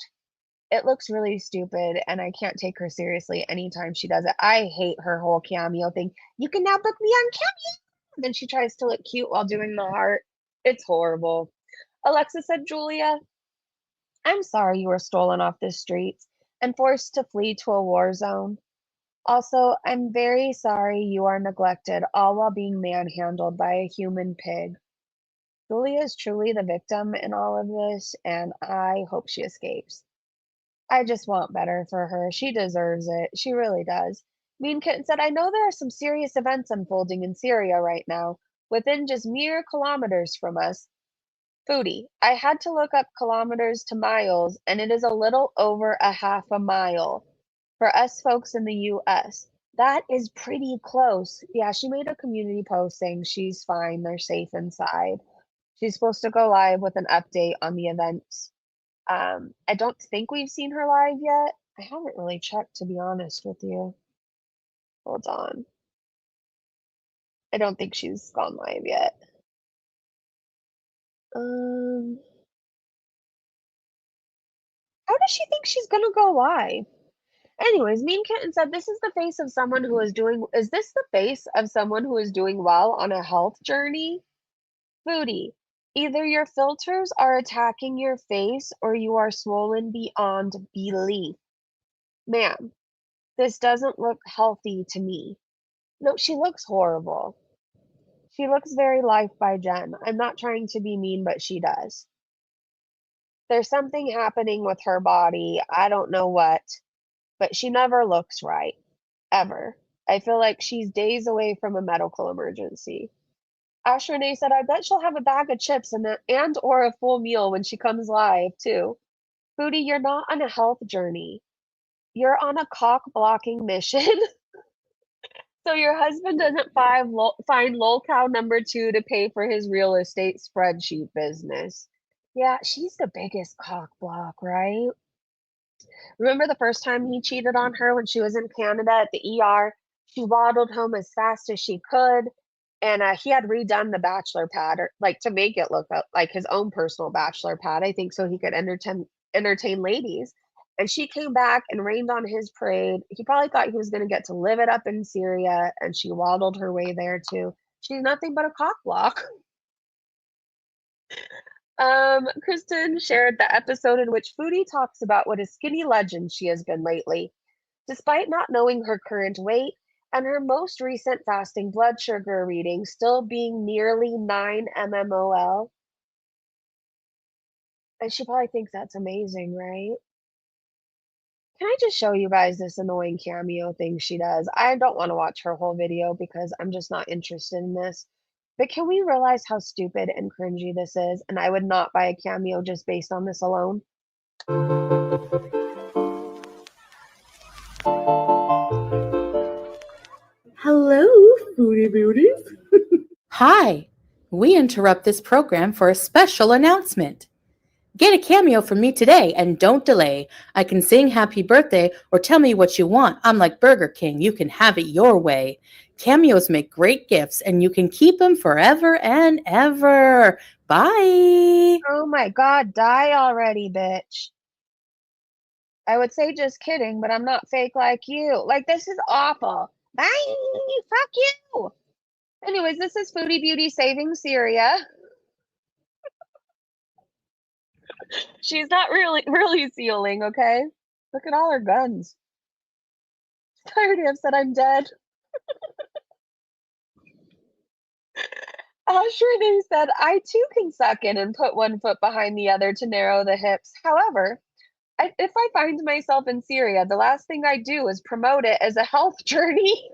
It looks really stupid, and I can't take her seriously anytime she does it. I hate her whole cameo thing. You can now book me on cameo. Then she tries to look cute while doing the heart. It's horrible. Alexa said, Julia, I'm sorry you were stolen off the streets and forced to flee to a war zone. Also, I'm very sorry you are neglected, all while being manhandled by a human pig. Julia is truly the victim in all of this, and I hope she escapes. I just want better for her. She deserves it. She really does. Mean Kitten said, I know there are some serious events unfolding in Syria right now, within just mere kilometers from us. Foodie, I had to look up kilometers to miles, and it is a little over a half a mile for us folks in the US. That is pretty close. Yeah, she made a community post saying she's fine, they're safe inside. She's supposed to go live with an update on the events. I don't think we've seen her live yet. I haven't really checked, to be honest with you. Hold on. I don't think she's gone live yet. How does she think she's gonna go live? Anyways, Mean Kitten said, "This is the face of someone who is doing. Is this the face of someone who is doing well on a health journey?" Foodie, either your filters are attacking your face or you are swollen beyond belief. Ma'am, this doesn't look healthy to me. No, she looks horrible. She looks very Life by Jen. I'm not trying to be mean, but she does. There's something happening with her body. I don't know what, but she never looks right. Ever. I feel like she's days away from a medical emergency. Ash Renee said, I bet she'll have a bag of chips and or a full meal when she comes live, too. Foodie, you're not on a health journey. You're on a cock blocking mission. So your husband doesn't find lolcow number 2 to pay for his real estate spreadsheet business. Yeah, she's the biggest cock block, right? Remember the first time he cheated on her when she was in Canada at the ER? She waddled home as fast as she could, and he had redone the bachelor pad, or like to make it look like his own personal bachelor pad, I think, so he could entertain ladies. And she came back and rained on his parade. He probably thought he was going to get to live it up in Syria, and she waddled her way there too. She's nothing but a cock block. Kristen shared the episode in which Foodie talks about what a skinny legend she has been lately. Despite not knowing her current weight and her most recent fasting blood sugar reading still being nearly 9 mmol, And she probably thinks that's amazing, right? Can I just show you guys this annoying cameo thing she does? I don't want to watch her whole video because I'm just not interested in this. But can we realize how stupid and cringy this is? And I would not buy a cameo just based on this alone.
Hello, Foodie Beauties.
Hi, we interrupt this program for a special announcement. Get a cameo from me today and don't delay. I can sing happy birthday or tell me what you want. I'm like Burger King. You can have it your way. Cameos make great gifts and you can keep them forever and ever. Bye.
Oh my god, die already, bitch. I would say just kidding, but I'm not fake like you. Like, this is awful. Bye! Fuck you! Anyways, this is Foodie Beauty saving Syria. She's not really sealing, okay? Look at all her guns. I already have said I'm dead. Renee said, I too can suck in and put one foot behind the other to narrow the hips. However, if I find myself in Syria, the last thing I do is promote it as a health journey.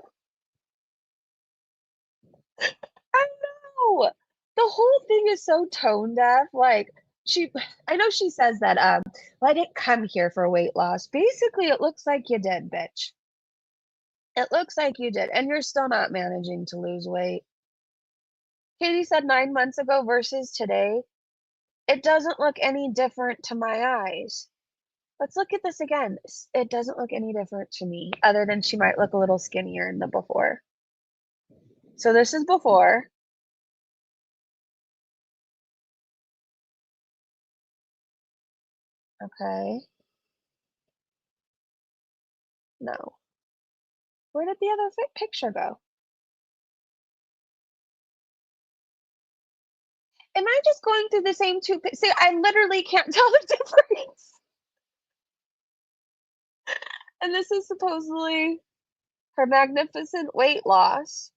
I know. The whole thing is so tone deaf. Like, I know she says that, I didn't come here for weight loss. Basically, it looks like you did, bitch. It looks like you did, and you're still not managing to lose weight. Katie said 9 months ago versus today, it doesn't look any different to my eyes. Let's look at this again. It doesn't look any different to me, other than she might look a little skinnier in the before. So this is before. Okay. No. Where did the other picture go? Am I just going through the same two? See, I literally can't tell the difference. And this is supposedly her magnificent weight loss.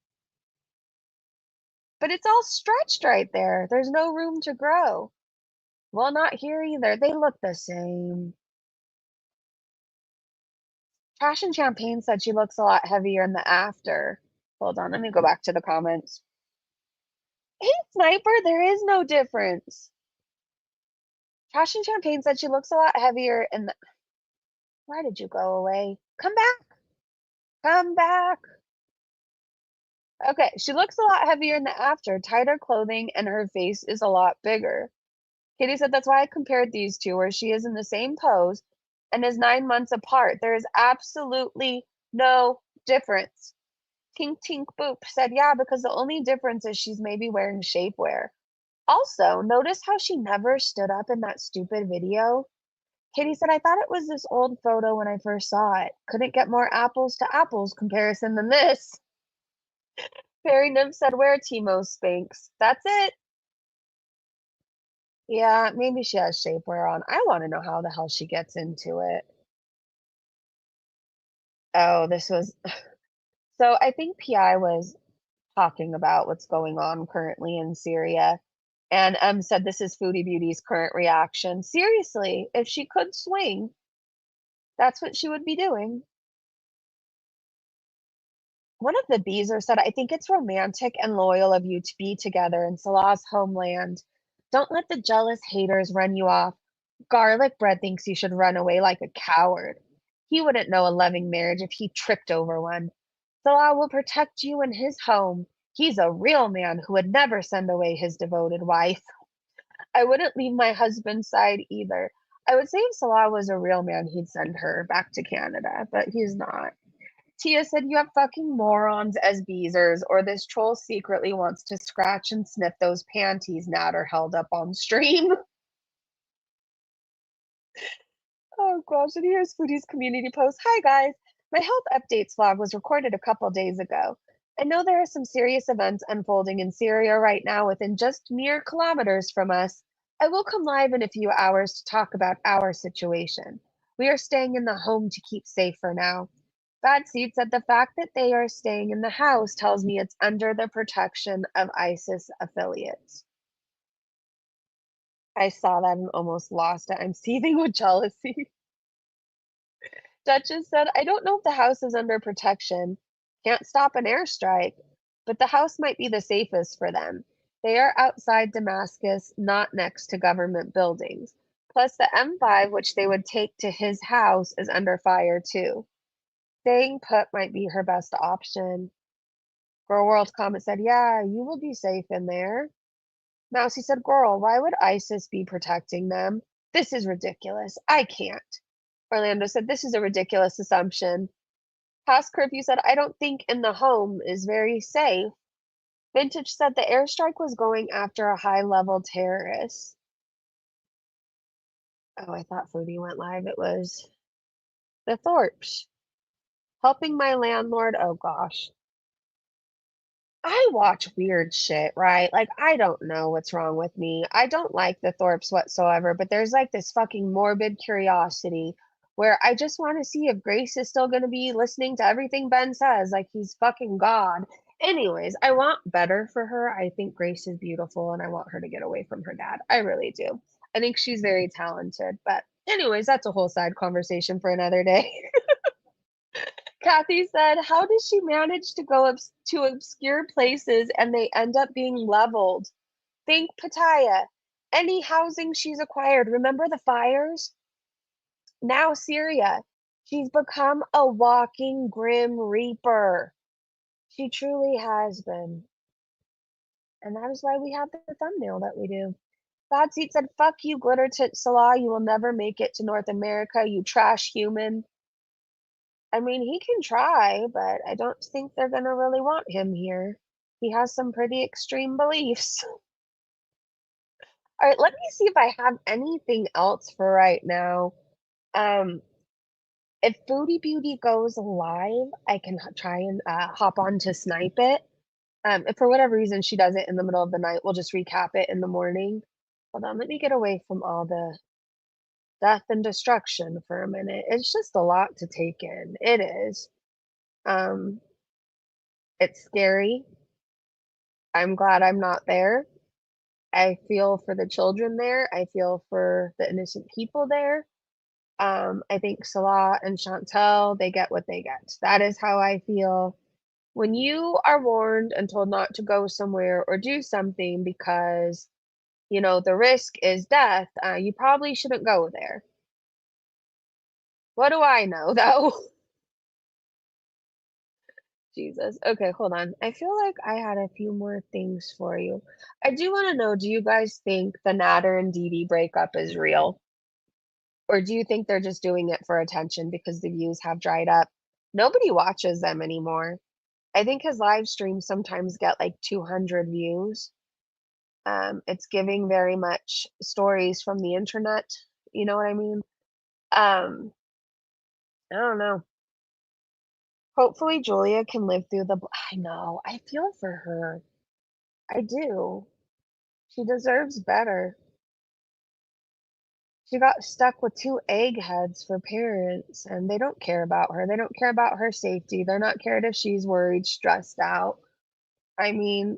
But it's all stretched right there. There's no room to grow. Well, not here either. They look the same. Trash and Champagne said she looks a lot heavier in the after. Hold on, let me go back to the comments. Hey, Sniper, there is no difference. Trash and Champagne said she looks a lot heavier in the... Why did you go away? Come back. Come back. Okay, she looks a lot heavier in the after, tighter clothing, and her face is a lot bigger. Katie said that's why I compared these two, where she is in the same pose and is 9 months apart. There is absolutely no difference. Tink Tink Boop said, yeah, because the only difference is she's maybe wearing shapewear. Also, notice how she never stood up in that stupid video? Katie said, I thought it was this old photo when I first saw it. Couldn't get more apples to apples comparison than this. Fairy Nymph said, wear Timo Spanx. That's it. Yeah, maybe she has shapewear on. I want to know how the hell she gets into it. Oh, this was... So I think PI was talking about what's going on currently in Syria and said this is Foodie Beauty's current reaction. Seriously, if she could swing, that's what she would be doing. One of the beezer said, I think it's romantic and loyal of you to be together in Salah's homeland. Don't let the jealous haters run you off. Garlic bread thinks you should run away like a coward. He wouldn't know a loving marriage if he tripped over one. Salah will protect you in his home. He's a real man who would never send away his devoted wife. I wouldn't leave my husband's side either. I would say if Salah was a real man, he'd send her back to Canada, but he's not. Tia said, you have fucking morons as beezers, or this troll secretly wants to scratch and sniff those panties Nader held up on stream. Oh gosh, and here's Foodie's community post. Hi guys, my health updates vlog was recorded a couple days ago. I know there are some serious events unfolding in Syria right now within just mere kilometers from us. I will come live in a few hours to talk about our situation. We are staying in the home to keep safe for now. Bad Seed said the fact that they are staying in the house tells me it's under the protection of ISIS affiliates. I saw that and almost lost it. I'm seething with jealousy. Duchess said, I don't know if the house is under protection. Can't stop an airstrike, but the house might be the safest for them. They are outside Damascus, not next to government buildings. Plus, the M5, which they would take to his house, is under fire too. Staying put might be her best option. Girl World Comment said, yeah, you will be safe in there. Mousy said, girl, why would ISIS be protecting them? This is ridiculous. I can't. Orlando said, this is a ridiculous assumption. Past Curfew said, I don't think in the home is very safe. Vintage said the airstrike was going after a high-level terrorist. Oh, I thought Foodie went live. It was the Thorpes. Helping my landlord. Oh, gosh. I watch weird shit, right? Like, I don't know what's wrong with me. I don't like the Thorpes whatsoever, but there's like this fucking morbid curiosity where I just want to see if Grace is still going to be listening to everything Ben says, like he's fucking God. Anyways, I want better for her. I think Grace is beautiful and I want her to get away from her dad. I really do. I think she's very talented, but anyways, that's a whole side conversation for another day. Kathy said, how does she manage to go to obscure places and they end up being leveled? Think Pattaya. Any housing she's acquired. Remember the fires? Now Syria. She's become a walking grim reaper. She truly has been. And that is why we have the thumbnail that we do. Bad Seat said, fuck you, Glitter Tit Salah. You will never make it to North America, you trash human. I mean, he can try, but I don't think they're going to really want him here. He has some pretty extreme beliefs. All right, let me see if I have anything else for right now. If Foodie Beauty goes live, I can try and hop on to snipe it. If for whatever reason she does it in the middle of the night, we'll just recap it in the morning. Hold on, let me get away from all the death and destruction for a minute. It's just a lot to take in. It is. It's scary. I'm glad I'm not there. I feel for the children there. I feel for the innocent people there. I think Salah and Chantel, they get what they get. That is how I feel. When you are warned and told not to go somewhere or do something because, you know, the risk is death, you probably shouldn't go there. What do I know, though? Jesus. Okay, hold on. I feel like I had a few more things for you. I do want to know, do you guys think the Nader and Dee Dee breakup is real? Or do you think they're just doing it for attention because the views have dried up? Nobody watches them anymore. I think his live streams sometimes get like 200 views. It's giving very much stories from the internet. You know what I mean? I don't know. Hopefully Julia can live through I know. I feel for her. I do. She deserves better. She got stuck with two eggheads for parents, and they don't care about her. They don't care about her safety. They're not cared if she's worried, stressed out. I mean,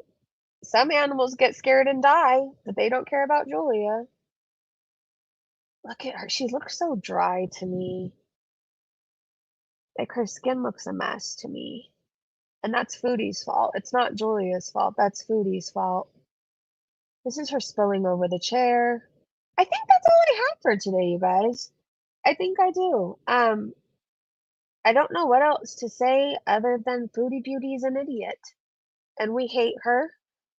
some animals get scared and die, but they don't care about Julia. Look at her. She looks so dry to me. Like her skin looks a mess to me. And that's Foodie's fault. It's not Julia's fault. That's Foodie's fault. This is her spilling over the chair. I think that's all I have for today, you guys. I think I do. I don't know what else to say other than Foodie Beauty's an idiot. And we hate her.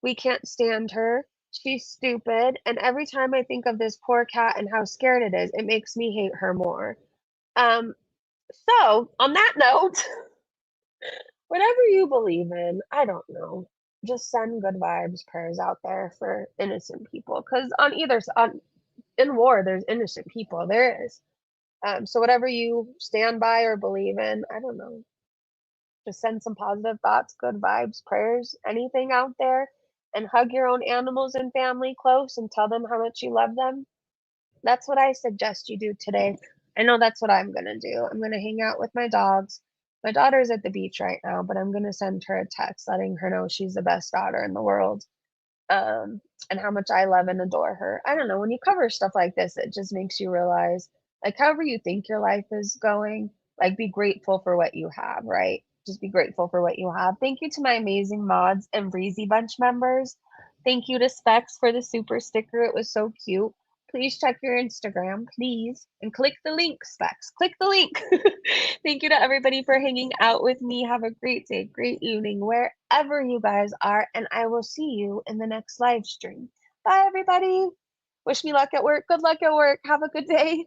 We can't stand her. She's stupid. And every time I think of this poor cat and how scared it is, it makes me hate her more. So on that note, whatever you believe in, I don't know. Just send good vibes, prayers out there for innocent people. Because on either on in war, there's innocent people. There is. So whatever you stand by or believe in, I don't know. Just send some positive thoughts, good vibes, prayers, anything out there, and hug your own animals and family close and tell them how much you love them. That's what I suggest you do today. I know that's what I'm gonna do. I'm gonna hang out with my dogs. My daughter's at the beach right now, but I'm gonna send her a text letting her know she's the best daughter in the world. and how much I love and adore her. I don't know, when you cover stuff like this, it just makes you realize, like, however you think your life is going, like, be grateful for what you have, right? Just be grateful for what you have. Thank you to my amazing mods and Breezy Bunch members. Thank you to Specs for the super sticker. It was so cute. Please check your Instagram, please, and click the link, Specs. Click the link. Thank you to everybody for hanging out with me. Have a great day, great evening, wherever you guys are, and I will see you in the next live stream. Bye, everybody. Wish me luck at work. Good luck at work. Have a good day.